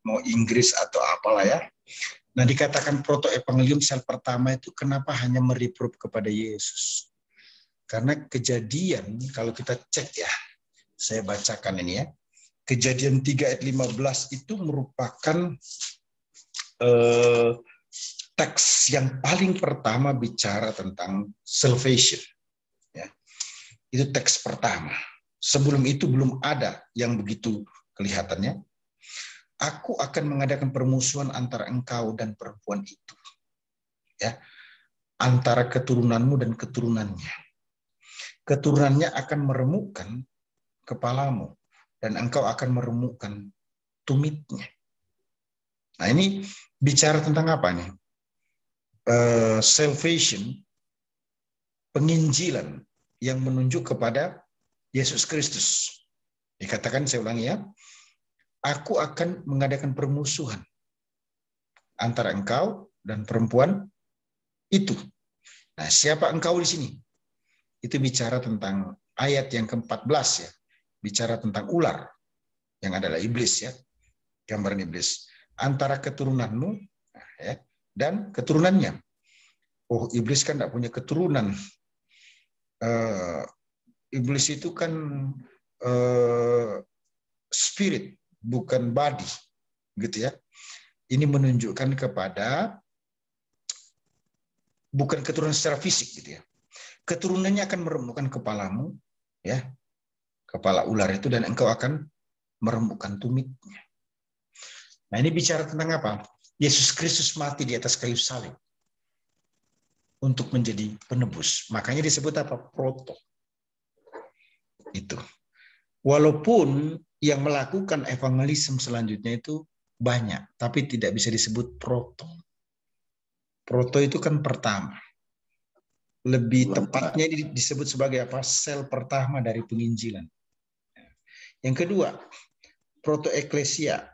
mau Inggris atau apalah ya. Nah dikatakan proto evangelium sel pertama itu kenapa hanya mereproof kepada Yesus? Karena kejadian kalau kita cek ya, saya bacakan ini ya. Kejadian 3 ayat 15 itu merupakan teks yang paling pertama bicara tentang salvation. Ya. Itu teks pertama. Sebelum itu belum ada yang begitu kelihatannya. Aku akan mengadakan permusuhan antara engkau dan perempuan itu. Ya. Antara keturunanmu dan keturunannya. Keturunannya akan meremukkan kepalamu dan engkau akan meremukkan tumitnya. Nah ini bicara tentang apa nih? Salvation, penginjilan yang menunjuk kepada Yesus Kristus. Dikatakan, saya ulangi ya, aku akan mengadakan permusuhan antara engkau dan perempuan itu. Nah, siapa engkau di sini? Itu bicara tentang ayat yang ke-14 ya. Bicara tentang ular yang adalah iblis ya. Gambaran iblis. Antara keturunanmu ya, dan keturunannya. Oh, iblis kan tidak punya keturunan. Iblis itu kan spirit, bukan body, gitu ya. Ini menunjukkan kepada bukan keturunan secara fisik, gitu ya. Keturunannya akan meremukkan kepalamu, ya, kepala ular itu, dan engkau akan meremukkan tumitnya. Nah, ini bicara tentang apa? Yesus Kristus mati di atas kayu salib untuk menjadi penebus. Makanya disebut apa? Proto. Itu. Walaupun yang melakukan evangelisme selanjutnya itu banyak, tapi tidak bisa disebut proto. Proto itu kan pertama. Lebih tepatnya disebut sebagai apa? Sel pertama dari penginjilan. Yang kedua, proto-eklesia.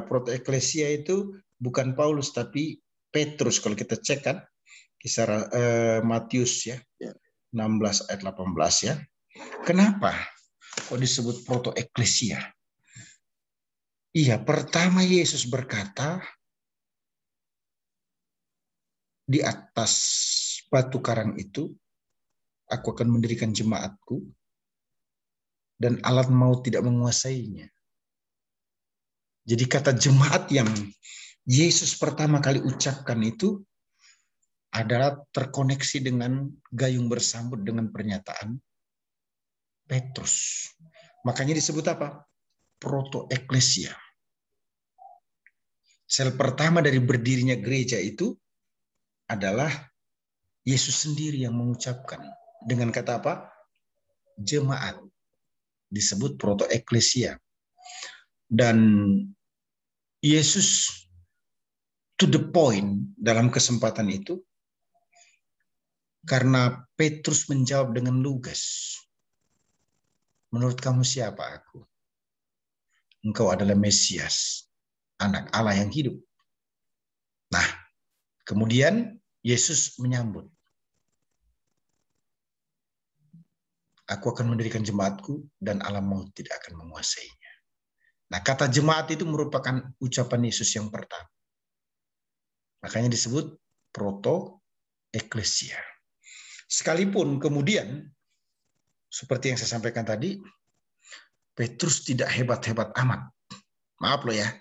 Proto-eklesia itu bukan Paulus tapi Petrus. Kalau kita cek kan kisah Matius ya, 16 ayat 18 ya. Kenapa kok disebut proto-eklesia? Iya, pertama Yesus berkata, di atas batu karang itu, aku akan mendirikan jemaatku, dan alat maut tidak menguasainya. Jadi kata jemaat yang Yesus pertama kali ucapkan itu adalah terkoneksi dengan gayung bersambut dengan pernyataan Petrus. Makanya disebut apa? Proto-eklesia. Sel pertama dari berdirinya gereja itu adalah Yesus sendiri yang mengucapkan. Dengan kata apa? Jemaat. Disebut proto-eklesia. Dan Yesus to the point dalam kesempatan itu, karena Petrus menjawab dengan lugas. Menurut kamu siapa aku? Engkau adalah Mesias, anak Allah yang hidup. Nah, kemudian Yesus menyambut. Aku akan mendirikan jemaatku dan alam maut tidak akan menguasainya. Nah, kata jemaat itu merupakan ucapan Yesus yang pertama. Makanya disebut proto-eklesia. Sekalipun kemudian, seperti yang saya sampaikan tadi, Petrus tidak hebat-hebat amat. Maaf loh ya,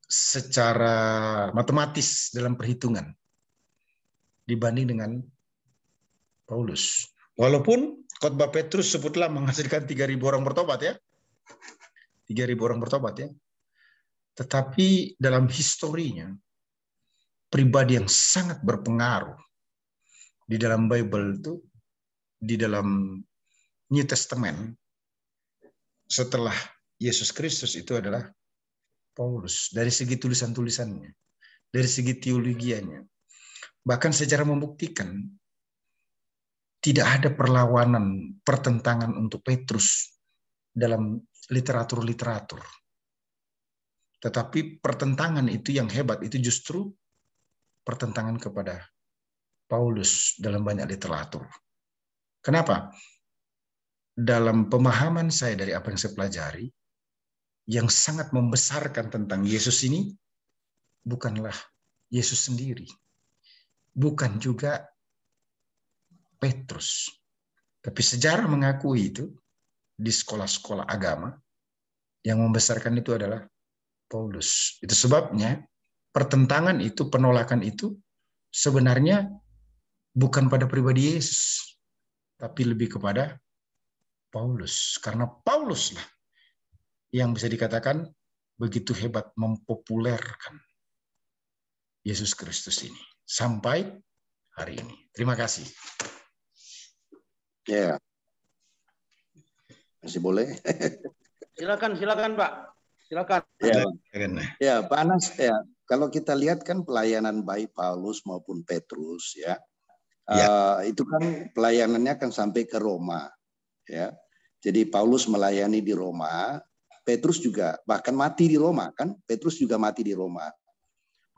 secara matematis dalam perhitungan dibanding dengan Paulus. Walaupun khotbah Petrus sebutlah menghasilkan 3.000 orang bertobat ya. 3.000 orang bertobat ya. Tetapi dalam historinya, pribadi yang sangat berpengaruh di dalam Bible itu, di dalam New Testament, setelah Yesus Kristus itu adalah Paulus. Dari segi tulisan-tulisannya, dari segi teologianya. Bahkan sejarah membuktikan tidak ada perlawanan, pertentangan untuk Petrus dalam literatur-literatur. Tetapi pertentangan itu yang hebat, itu justru pertentangan kepada Paulus dalam banyak literatur. Kenapa? Dalam pemahaman saya dari apa yang saya pelajari, yang sangat membesarkan tentang Yesus ini bukanlah Yesus sendiri, bukan juga Petrus. Tapi sejarah mengakui itu di sekolah-sekolah agama, yang membesarkan itu adalah Paulus. Itu sebabnya pertentangan itu, penolakan itu sebenarnya bukan pada pribadi Yesus, tapi lebih kepada Paulus. Karena Paulus lah yang bisa dikatakan begitu hebat mempopulerkan Yesus Kristus ini sampai hari ini. Terima kasih. Ya, masih boleh. Silakan Pak. Silakan. Ya, Pak Anas. Ya, kalau kita lihat kan pelayanan baik Paulus maupun Petrus, ya, itu kan pelayanannya kan sampai ke Roma, ya. Jadi Paulus melayani di Roma, Petrus juga bahkan mati di Roma kan? Petrus juga mati di Roma.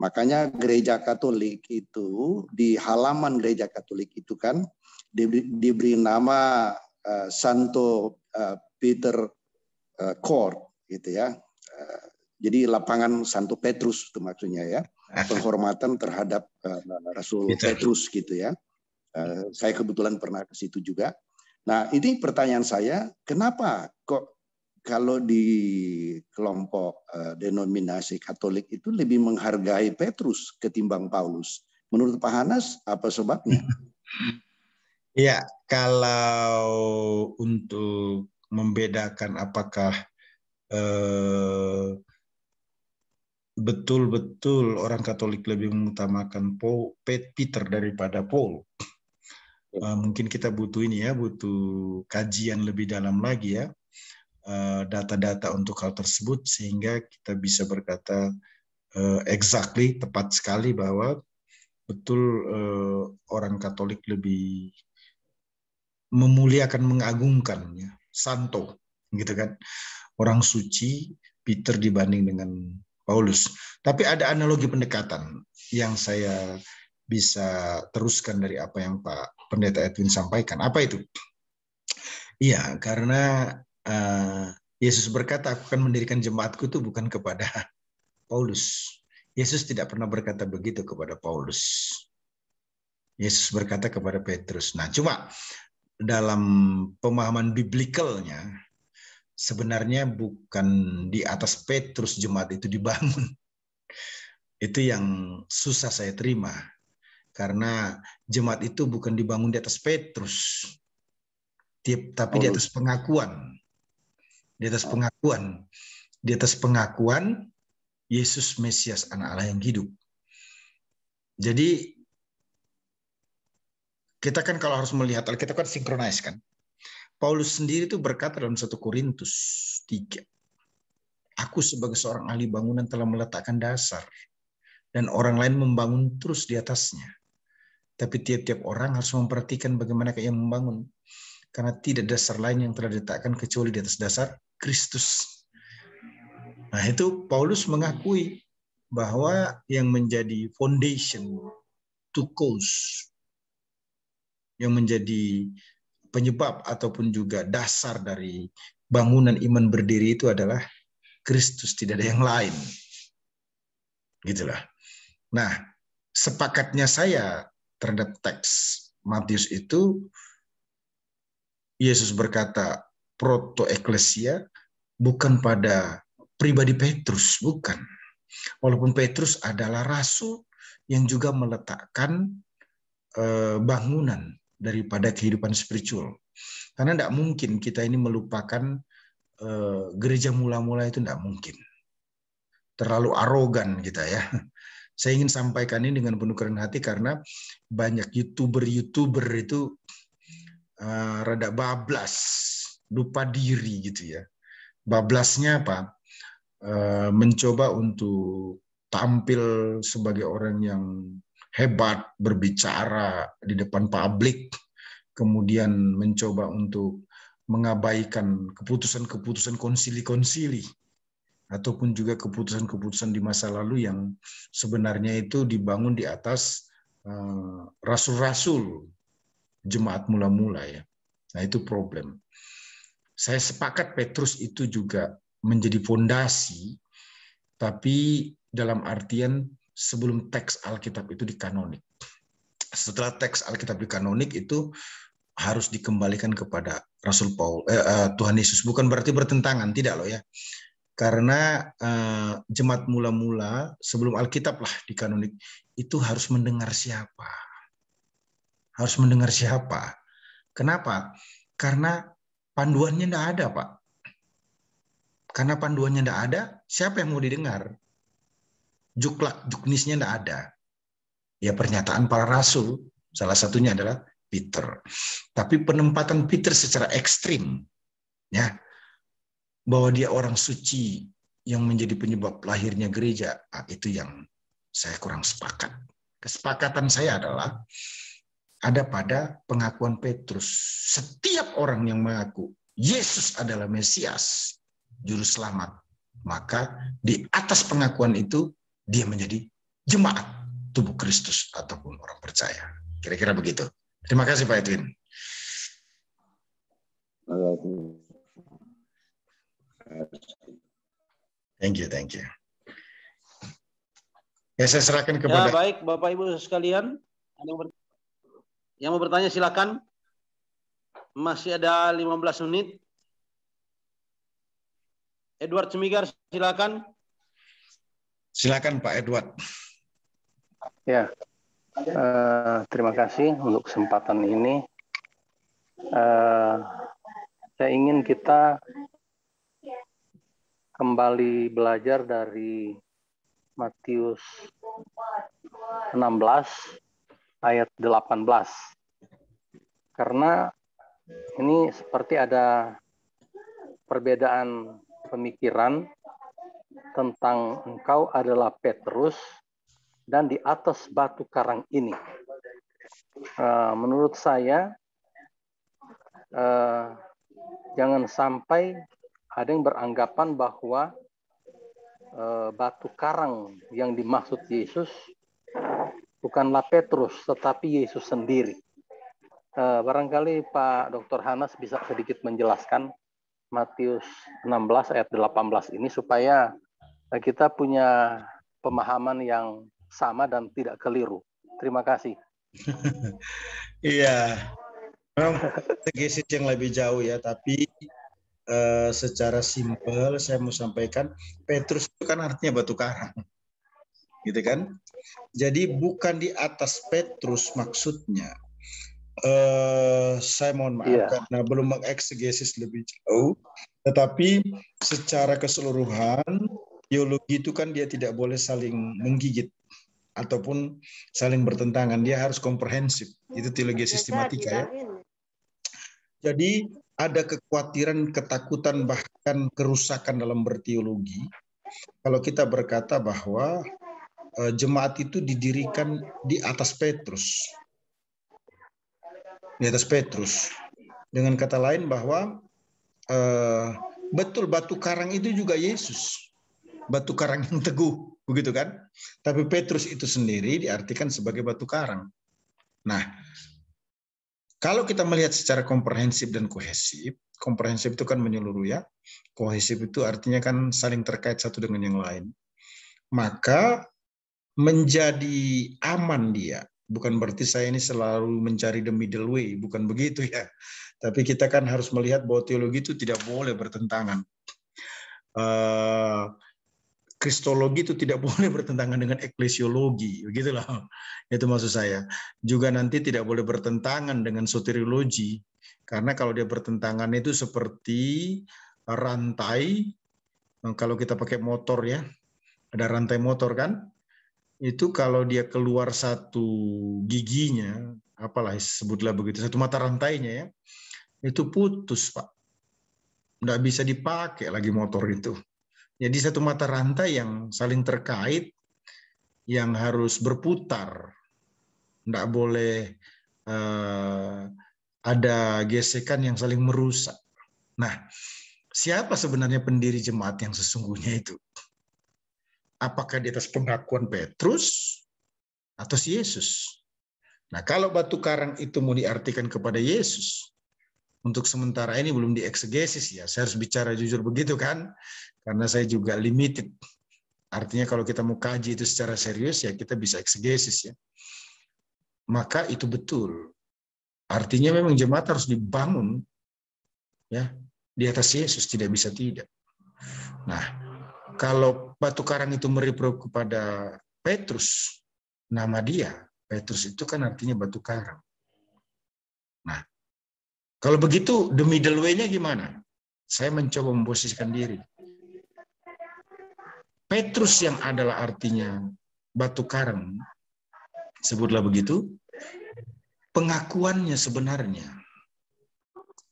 Makanya gereja Katolik itu, di halaman gereja Katolik itu kan diberi nama Santo Peter Court gitu ya. Jadi lapangan Santo Petrus itu maksudnya ya. Penghormatan terhadap Rasul Petrus gitu ya. Saya kebetulan pernah ke situ juga. Nah, ini pertanyaan saya, kenapa kok kalau di kelompok denominasi Katolik itu lebih menghargai Petrus ketimbang Paulus? Menurut Pak Hanas, apa sebabnya? Ya, kalau untuk membedakan apakah betul-betul orang Katolik lebih mengutamakan Peter daripada Paul, mungkin kita butuh ini ya, butuh kajian lebih dalam lagi ya, data-data untuk hal tersebut, sehingga kita bisa berkata exactly, tepat sekali bahwa betul orang Katolik lebih memuliakan, mengagungkan ya, santo gitu kan, orang suci Peter dibanding dengan Paulus. Tapi ada analogi pendekatan yang saya bisa teruskan dari apa yang Pak Pendeta Edwin sampaikan. Apa itu? Iya, karena Yesus berkata, aku akan mendirikan jemaatku itu bukan kepada Paulus. Yesus tidak pernah berkata begitu kepada Paulus. Yesus berkata kepada Petrus. Nah, cuma dalam pemahaman biblikalnya, sebenarnya bukan di atas Petrus jemaat itu dibangun. Itu yang susah saya terima. Karena jemaat itu bukan dibangun di atas Petrus, tapi di atas pengakuan. Di atas pengakuan. Di atas pengakuan Yesus Mesias Anak Allah yang hidup. Jadi kita kan kalau harus melihat, kita kan sinkronis kan. Paulus sendiri itu berkata dalam 1 Korintus 3, aku sebagai seorang ahli bangunan telah meletakkan dasar, dan orang lain membangun terus di atasnya. Tapi tiap-tiap orang harus memperhatikan bagaimana ia membangun. Karena tidak dasar lain yang telah diletakkan kecuali di atas dasar Kristus. Nah, itu Paulus mengakui bahwa yang menjadi foundation to cause, yang menjadi penyebab ataupun juga dasar dari bangunan iman berdiri itu adalah Kristus, tidak ada yang lain. Gitulah. Nah, sepakatnya saya terhadap teks Matius itu, Yesus berkata proto eklesia bukan pada pribadi Petrus, bukan. Walaupun Petrus adalah rasul yang juga meletakkan bangunan daripada kehidupan spiritual. Karena tidak mungkin kita ini melupakan gereja mula-mula, itu tidak mungkin. Terlalu arogan kita ya. Saya ingin sampaikan ini dengan penuh kerendahan hati karena banyak YouTuber itu rada bablas, lupa diri gitu ya. Bablasnya apa? Mencoba untuk tampil sebagai orang yang hebat, berbicara di depan publik, kemudian mencoba untuk mengabaikan keputusan-keputusan konsili-konsili, ataupun juga keputusan-keputusan di masa lalu yang sebenarnya itu dibangun di atas rasul-rasul jemaat mula-mula ya. Nah itu problem. Saya sepakat Petrus itu juga menjadi fondasi, tapi dalam artian sebelum teks Alkitab itu dikanonik. Setelah teks Alkitab dikanonik itu harus dikembalikan kepada Rasul Tuhan Yesus. Bukan berarti bertentangan, tidak loh ya. Karena jemaat mula-mula sebelum Alkitab lah dikanonik itu harus mendengar siapa? Harus mendengar siapa? Kenapa? Karena panduannya tidak ada, Pak. Karena panduannya tidak ada, siapa yang mau didengar? Juklak, juknisnya tidak ada. Ya pernyataan para rasul, salah satunya adalah Peter. Tapi penempatan Peter secara ekstrim, ya, bahwa dia orang suci yang menjadi penyebab lahirnya gereja, itu yang saya kurang sepakat. Kesepakatan saya adalah ada pada pengakuan Petrus. Setiap orang yang mengaku Yesus adalah Mesias, Juru Selamat, maka di atas pengakuan itu dia menjadi jemaat tubuh Kristus ataupun orang percaya. Kira-kira begitu. Terima kasih Pak Edwin. Thank you. Ya, saya serahkan kepada... Ya, baik Bapak Ibu sekalian. Yang mau bertanya silakan. Masih ada 15 menit. Edward Semigar, silakan. Silakan Pak Edward. Ya, terima kasih untuk kesempatan ini. Saya ingin kita kembali belajar dari Matius 16 ayat 18. Karena ini seperti ada perbedaan pemikiran tentang engkau adalah Petrus dan di atas batu karang ini. Menurut saya jangan sampai ada yang beranggapan bahwa batu karang yang dimaksud Yesus bukanlah Petrus, tetapi Yesus sendiri. Barangkali Pak Dr. Hanas bisa sedikit menjelaskan Matius 16 ayat 18 ini supaya kita punya pemahaman yang sama dan tidak keliru. Terima kasih. Iya, memang gesis yang lebih jauh ya, tapi secara simpel saya mau sampaikan Petrus itu kan artinya batu karang, gitu kan? Jadi bukan di atas Petrus maksudnya. Saya mohon maaf karena belum mengeksegesis lebih jauh, tetapi secara keseluruhan teologi itu kan dia tidak boleh saling menggigit ataupun saling bertentangan, dia harus komprehensif. Itu teologi sistematika ya. Jadi ada kekhawatiran, ketakutan, bahkan kerusakan dalam berteologi kalau kita berkata bahwa jemaat itu didirikan di atas Petrus. Di atas Petrus. Dengan kata lain bahwa betul batu karang itu juga Yesus. Batu karang yang teguh, begitu kan? Tapi Petrus itu sendiri diartikan sebagai batu karang. Nah, kalau kita melihat secara komprehensif dan kohesif, komprehensif itu kan menyeluruh ya, kohesif itu artinya kan saling terkait satu dengan yang lain. Maka menjadi aman dia, bukan berarti saya ini selalu mencari the middle way, bukan begitu ya. Tapi kita kan harus melihat bahwa teologi itu tidak boleh bertentangan. Kristologi itu tidak boleh bertentangan dengan eklesiologi, begitulah. Itu maksud saya. Juga nanti tidak boleh bertentangan dengan soteriologi, karena kalau dia bertentangan itu seperti rantai. Kalau kita pakai motor ya, ada rantai motor kan? Itu kalau dia keluar satu giginya, apalah sebutlah begitu, satu mata rantainya ya, itu putus Pak. Nggak bisa dipakai lagi motor itu. Jadi satu mata rantai yang saling terkait, yang harus berputar, nggak boleh ada gesekan yang saling merusak. Nah, siapa sebenarnya pendiri jemaat yang sesungguhnya itu? Apakah di atas pengakuan Petrus atau si Yesus? Nah, kalau batu karang itu mau diartikan kepada Yesus, untuk sementara ini belum dieksegesis ya. Saya harus bicara jujur begitu kan, karena saya juga limited. Artinya kalau kita mau kaji itu secara serius ya kita bisa eksegesis ya. Maka itu betul. Artinya memang jemaat harus dibangun ya di atas Yesus, tidak bisa tidak. Nah, kalau batu karang itu merefer kepada Petrus, nama dia, Petrus itu kan artinya batu karang. Nah, kalau begitu the middle way-nya gimana? Saya mencoba memposisikan diri. Petrus yang adalah artinya batu karang, sebutlah begitu, pengakuannya sebenarnya.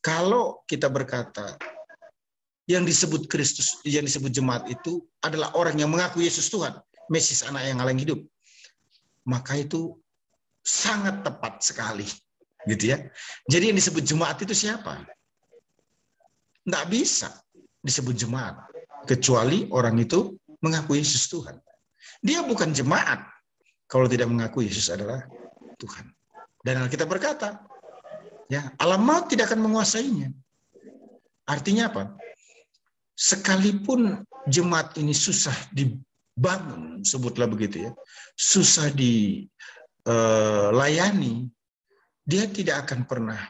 Kalau kita berkata yang disebut Kristus, yang disebut jemaat itu adalah orang yang mengaku Yesus Tuhan, Mesias anak yang Allah yang hidup, maka itu sangat tepat sekali, gitu ya. Jadi yang disebut jemaat itu siapa? Nggak bisa disebut jemaat kecuali orang itu mengaku Yesus Tuhan. Dia bukan jemaat kalau tidak mengaku Yesus adalah Tuhan. Dan Alkitab berkata, ya, alam maut tidak akan menguasainya. Artinya apa? Sekalipun jemaat ini susah dibangun, sebutlah begitu ya, susah dilayani, dia tidak akan pernah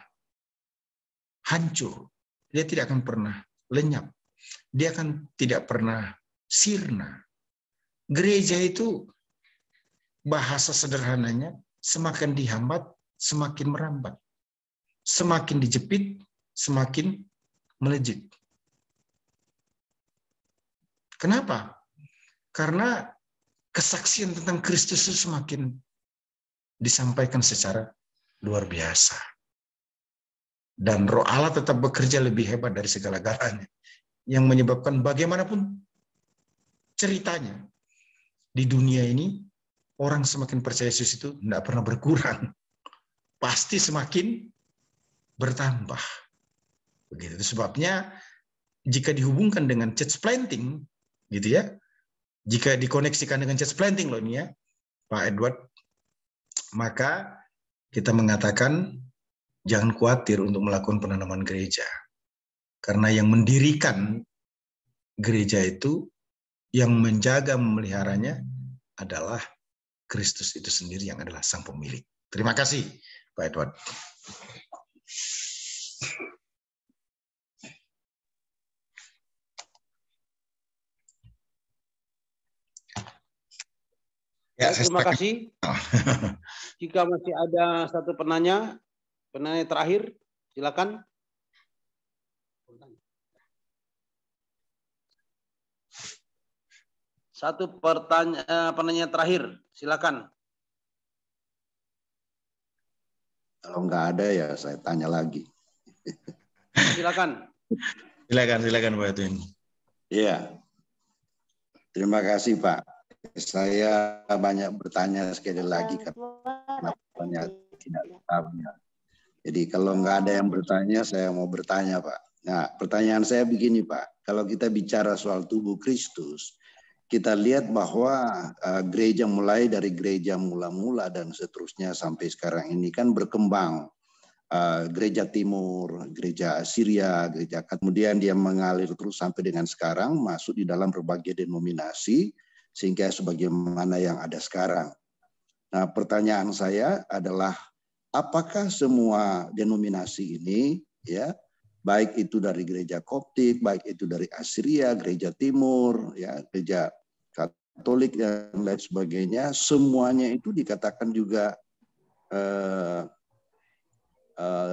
hancur, dia tidak akan pernah lenyap, dia akan tidak pernah sirna. Gereja itu bahasa sederhananya, semakin dihambat, semakin merambat. Semakin dijepit, semakin melejit. Kenapa? Karena kesaksian tentang Kristus itu semakin disampaikan secara luar biasa. Dan Roh Allah tetap bekerja lebih hebat dari segala-galanya. Yang menyebabkan bagaimanapun ceritanya, di dunia ini, orang semakin percaya Yesus itu tidak pernah berkurang. Pasti semakin bertambah. Begitu. Itu sebabnya jika dihubungkan dengan church planting, gitu ya, jika dikoneksikan dengan church planting loh ini ya, Pak Edward, maka kita mengatakan jangan khawatir untuk melakukan penanaman gereja. Karena yang mendirikan gereja itu, yang menjaga memeliharanya adalah Kristus itu sendiri yang adalah sang pemilik. Terima kasih, Pak Edward. Ya, terima kasih. Jika masih ada satu penanya terakhir, silakan. Satu penanya terakhir, silakan. Kalau nggak ada ya saya tanya lagi. Silakan. Silakan Pak Edwin. Iya. Terima kasih Pak. Saya banyak bertanya sekali lagi karena tidak tahunya. Jadi kalau nggak ada yang bertanya, saya mau bertanya Pak. Nah, pertanyaan saya begini Pak. Kalau kita bicara soal tubuh Kristus, kita lihat bahwa gereja mulai dari gereja mula-mula dan seterusnya sampai sekarang ini kan berkembang. Gereja Timur, gereja Syria, gereja kemudian dia mengalir terus sampai dengan sekarang, masuk di dalam berbagai denominasi, sehingga sebagaimana yang ada sekarang. Nah, pertanyaan saya adalah, apakah semua denominasi ini, ya, baik itu dari gereja Koptik, baik itu dari Assyria, gereja Timur, ya, gereja Katolik dan lain sebagainya, semuanya itu dikatakan juga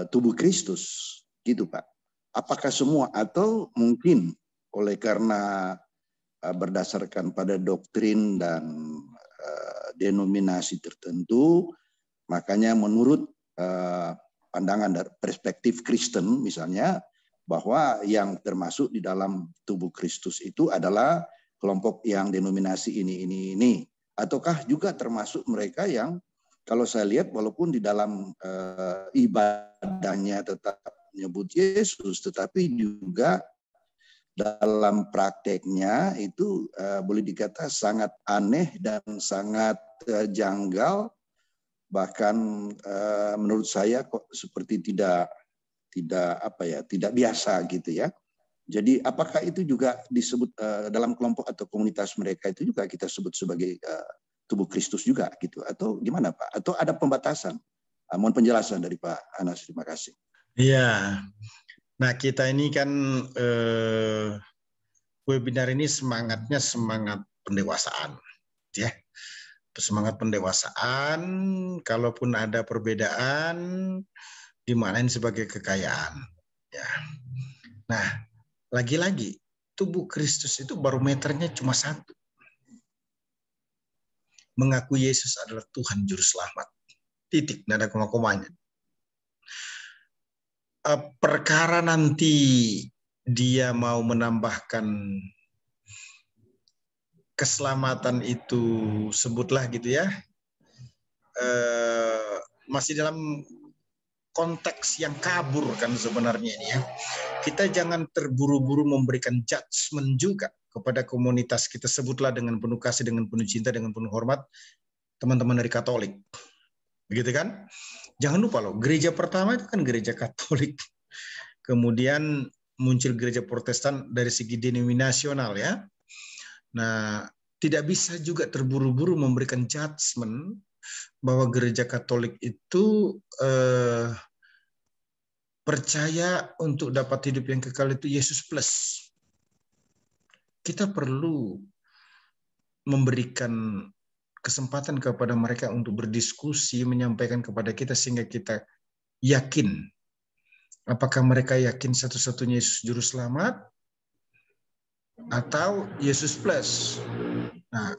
tubuh Kristus, gitu Pak. Apakah semua atau mungkin oleh karena berdasarkan pada doktrin dan denominasi tertentu, makanya menurut pandangan dari perspektif Kristen misalnya, bahwa yang termasuk di dalam tubuh Kristus itu adalah kelompok yang denominasi ini. Ataukah juga termasuk mereka yang kalau saya lihat walaupun di dalam ibadahnya tetap menyebut Yesus, tetapi juga dalam prakteknya itu boleh dikata sangat aneh dan sangat janggal, bahkan menurut saya kok seperti tidak biasa gitu ya. Jadi apakah itu juga disebut dalam kelompok atau komunitas mereka itu juga kita sebut sebagai tubuh Kristus juga gitu, atau gimana Pak? Atau ada pembatasan? Mohon penjelasan dari Pak Anas, terima kasih. Iya, nah kita ini kan webinar ini semangatnya semangat pendewasaan, ya. Semangat pendewasaan, kalaupun ada perbedaan, dimanain sebagai kekayaan. Ya. Nah, lagi-lagi tubuh Kristus itu barometernya cuma satu. Mengaku Yesus adalah Tuhan Juru Selamat. Titik, nggak ada koma-komanya. Perkara nanti dia mau menambahkan keselamatan itu, sebutlah gitu ya, masih dalam konteks yang kabur kan sebenarnya ini ya. Kita jangan terburu-buru memberikan judgement juga kepada komunitas, kita sebutlah dengan penuh kasih, dengan penuh cinta, dengan penuh hormat, teman-teman dari Katolik. Begitu kan? Jangan lupa loh, gereja pertama itu kan gereja Katolik. Kemudian muncul gereja Protestan dari segi denominasional ya. Nah, tidak bisa juga terburu-buru memberikan judgement bahwa gereja Katolik itu percaya untuk dapat hidup yang kekal itu Yesus plus. Kita perlu memberikan kesempatan kepada mereka untuk berdiskusi, menyampaikan kepada kita sehingga kita yakin. Apakah mereka yakin satu-satunya Yesus Juru Selamat atau Yesus plus? Nah,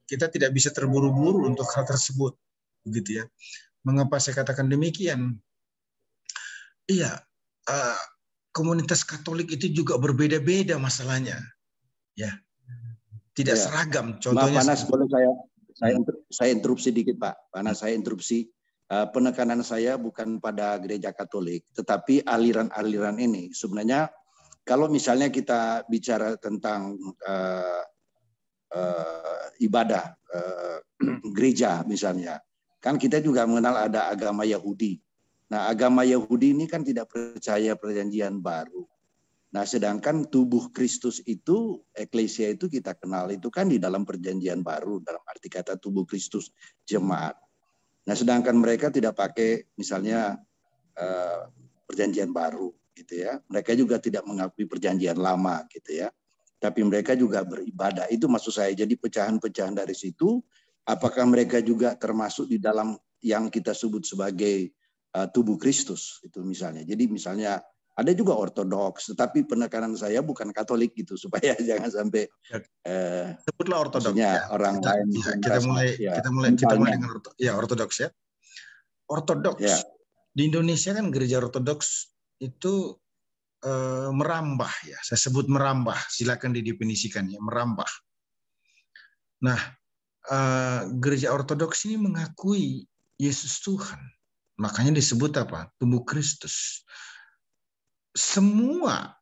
kita tidak bisa terburu-buru untuk hal tersebut, begitu ya. Mengapa saya katakan demikian? Iya, komunitas Katolik itu juga berbeda-beda masalahnya, ya. Tidak seragam. Contohnya, Maaf, Panas, boleh saya interupsi dikit Pak. Panas, saya interupsi. Penekanan saya bukan pada gereja Katolik, tetapi aliran-aliran ini. Sebenarnya kalau misalnya kita bicara tentang ibadah gereja misalnya, kan kita juga mengenal ada agama Yahudi. Nah, agama Yahudi ini kan tidak percaya perjanjian baru. Nah, sedangkan tubuh Kristus itu, eklesia itu kita kenal itu kan di dalam perjanjian baru, dalam arti kata tubuh Kristus, jemaat. Nah, sedangkan mereka tidak pakai misalnya perjanjian baru gitu ya. Mereka juga tidak mengakui perjanjian lama gitu ya. Tapi mereka juga beribadah. Itu maksud saya. Jadi pecahan-pecahan dari situ, apakah mereka juga termasuk di dalam yang kita sebut sebagai tubuh Kristus itu misalnya. Jadi misalnya ada juga Ortodoks, tetapi penekanan saya bukan Katolik gitu, supaya jangan sampai sebutlah Ortodoks ya, orang lain. Kita mulai dengan Ortodoks ya. Ortodoks ya. Di Indonesia kan gereja Ortodoks itu merambah ya. Saya sebut merambah. Silakan didefinisikan ya, merambah. Nah, gereja Ortodoks ini mengakui Yesus Tuhan. Makanya disebut apa? Tubuh Kristus. Semua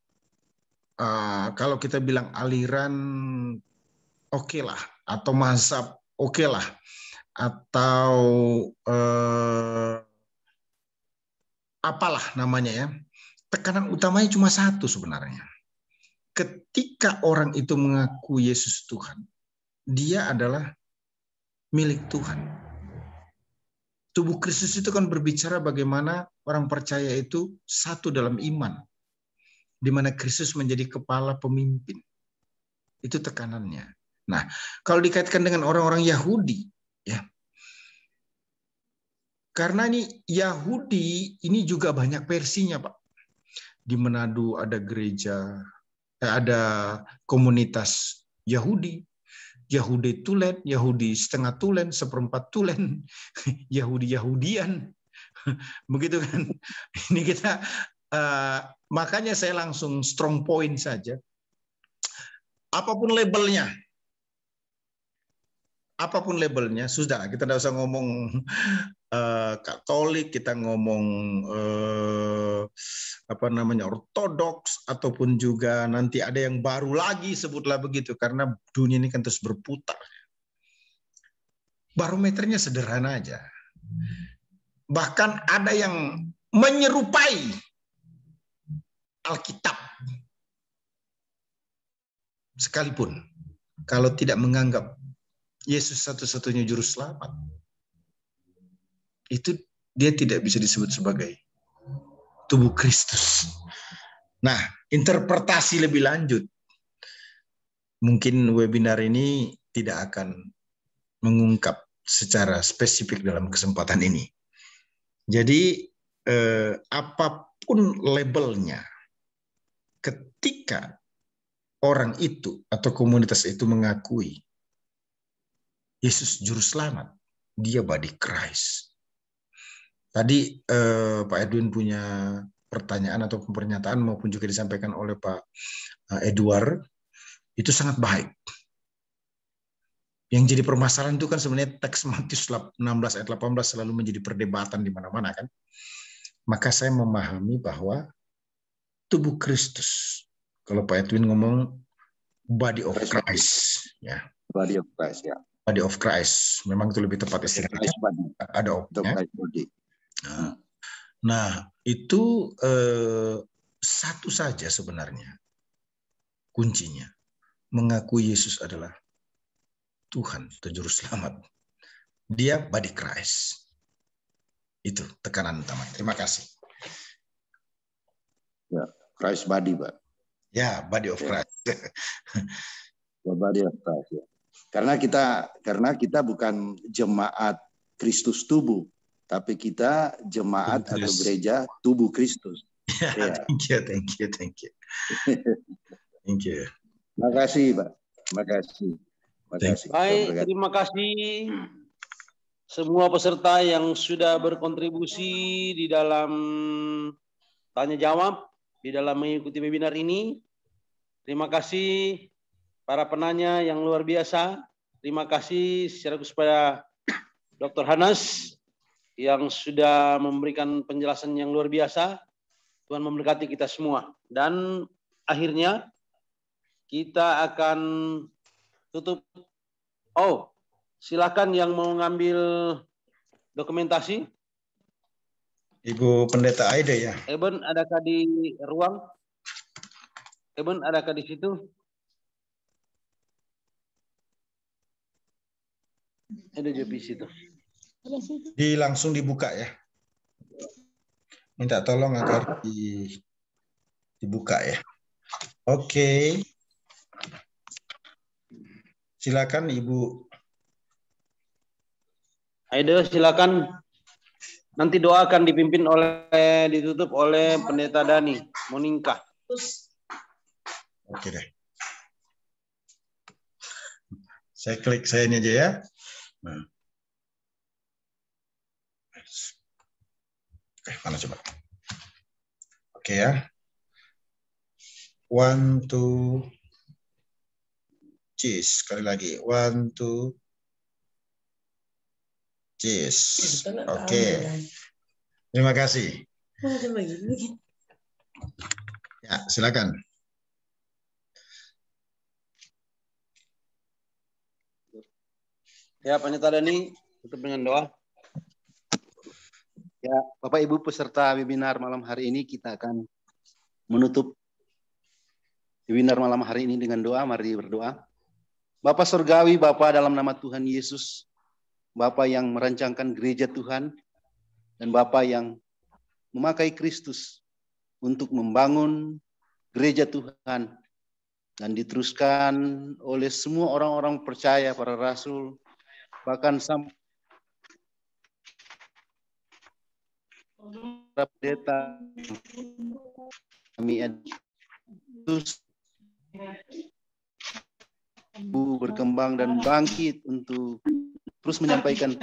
kalau kita bilang aliran oke lah, atau mazhab oke lah, atau apalah namanya ya, tekanan utamanya cuma satu sebenarnya. Ketika orang itu mengaku Yesus Tuhan, dia adalah milik Tuhan. Tubuh Kristus itu kan berbicara bagaimana orang percaya itu satu dalam iman, di mana Kristus menjadi kepala pemimpin. Itu tekanannya. Nah, kalau dikaitkan dengan orang-orang Yahudi, ya, karena ini Yahudi ini juga banyak versinya, Pak. Di Manado ada gereja, ada komunitas Yahudi. Yahudi tulen, Yahudi setengah tulen, seperempat tulen, Yahudi-Yahudian. Begitu kan. Ini kita makanya saya langsung strong point saja. Apapun labelnya. apapun labelnya, sudah kita tidak usah ngomong Katolik, kita ngomong apa namanya ortodoks, ataupun juga nanti ada yang baru lagi, sebutlah begitu, karena dunia ini kan terus berputar. Barometernya sederhana aja. Bahkan ada yang menyerupai Alkitab sekalipun, kalau tidak menganggap Yesus satu-satunya juru selamat, itu dia tidak bisa disebut sebagai tubuh Kristus. Nah, interpretasi lebih lanjut, mungkin webinar ini tidak akan mengungkap secara spesifik dalam kesempatan ini. Jadi apapun labelnya, ketika orang itu atau komunitas itu mengakui Yesus juru selamat, dia body Christ. Tadi Pak Edwin punya pertanyaan atau pernyataan maupun juga disampaikan oleh Pak Edward, itu sangat baik. Yang jadi permasalahan itu kan sebenarnya teks Matius 16 ayat 18 selalu menjadi perdebatan di mana-mana kan. Maka saya memahami bahwa tubuh Kristus, kalau Pak Edwin ngomong body of Christ, ya. Body of Christ, ya. Body of Christ, memang itu lebih tepat istilahnya. Ada of-nya. Nah, itu satu saja sebenarnya kuncinya, mengakui Yesus adalah Tuhan atau Juru Selamat. Dia body Christ. Itu tekanan utama. Terima kasih. Ya, Christ body, Pak. Ya, body of Christ. Ya, body of Christ. Ya. Karena kita bukan jemaat Kristus tubuh, tapi kita jemaat atau gereja tubuh Kristus. Ya, thank you. Thank you. Makasih, Pak. Makasih. Baik, terima kasih semua peserta yang sudah berkontribusi di dalam tanya jawab, di dalam mengikuti webinar ini. Terima kasih para penanya yang luar biasa. Terima kasih secara khusus pada Dr. Hanas yang sudah memberikan penjelasan yang luar biasa. Tuhan memberkati kita semua. Dan akhirnya kita akan tutup. Oh, silakan yang mau ngambil dokumentasi. Ibu Pendeta Aida ya. Eben, adakah di ruang? Eben, adakah di situ? Ada juga di situ. Langsung dibuka ya. Minta tolong agar dibuka ya. Oke. Silakan Ibu. Aida, silakan. Nanti doa akan ditutup oleh Pendeta Dani Monika. Oke deh. Saya klik saya ini aja ya. Nah. Oke, mana coba? Oke ya. 1, 2, cheese. Sekali lagi. 1, 2, cheese. Oke. Terima kasih. Ya, silakan. Ya, Pendeta Dani, tutup dengan doa. Ya, Bapak Ibu peserta webinar malam hari ini, kita akan menutup webinar malam hari ini dengan doa. Mari berdoa. Bapa Surgawi, Bapa dalam nama Tuhan Yesus, Bapa yang merancangkan gereja Tuhan, dan Bapa yang memakai Kristus untuk membangun gereja Tuhan, dan diteruskan oleh semua orang-orang percaya, para rasul, bahkan sampai pendeta kami terus berkembang dan bangkit untuk terus menyampaikan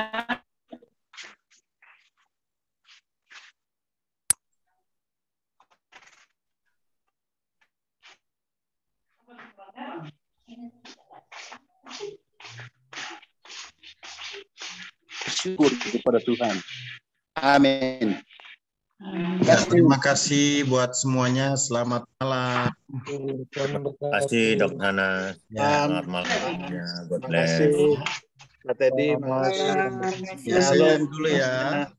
bersyukur kepada Tuhan. Amin. Ya, terima kasih buat semuanya. Selamat malam. Terima kasih Dr. Hana. Ya. Selamat malam. Ya, God bless. Terima kasih, Pak Teddy. Ya, saya dulu ya.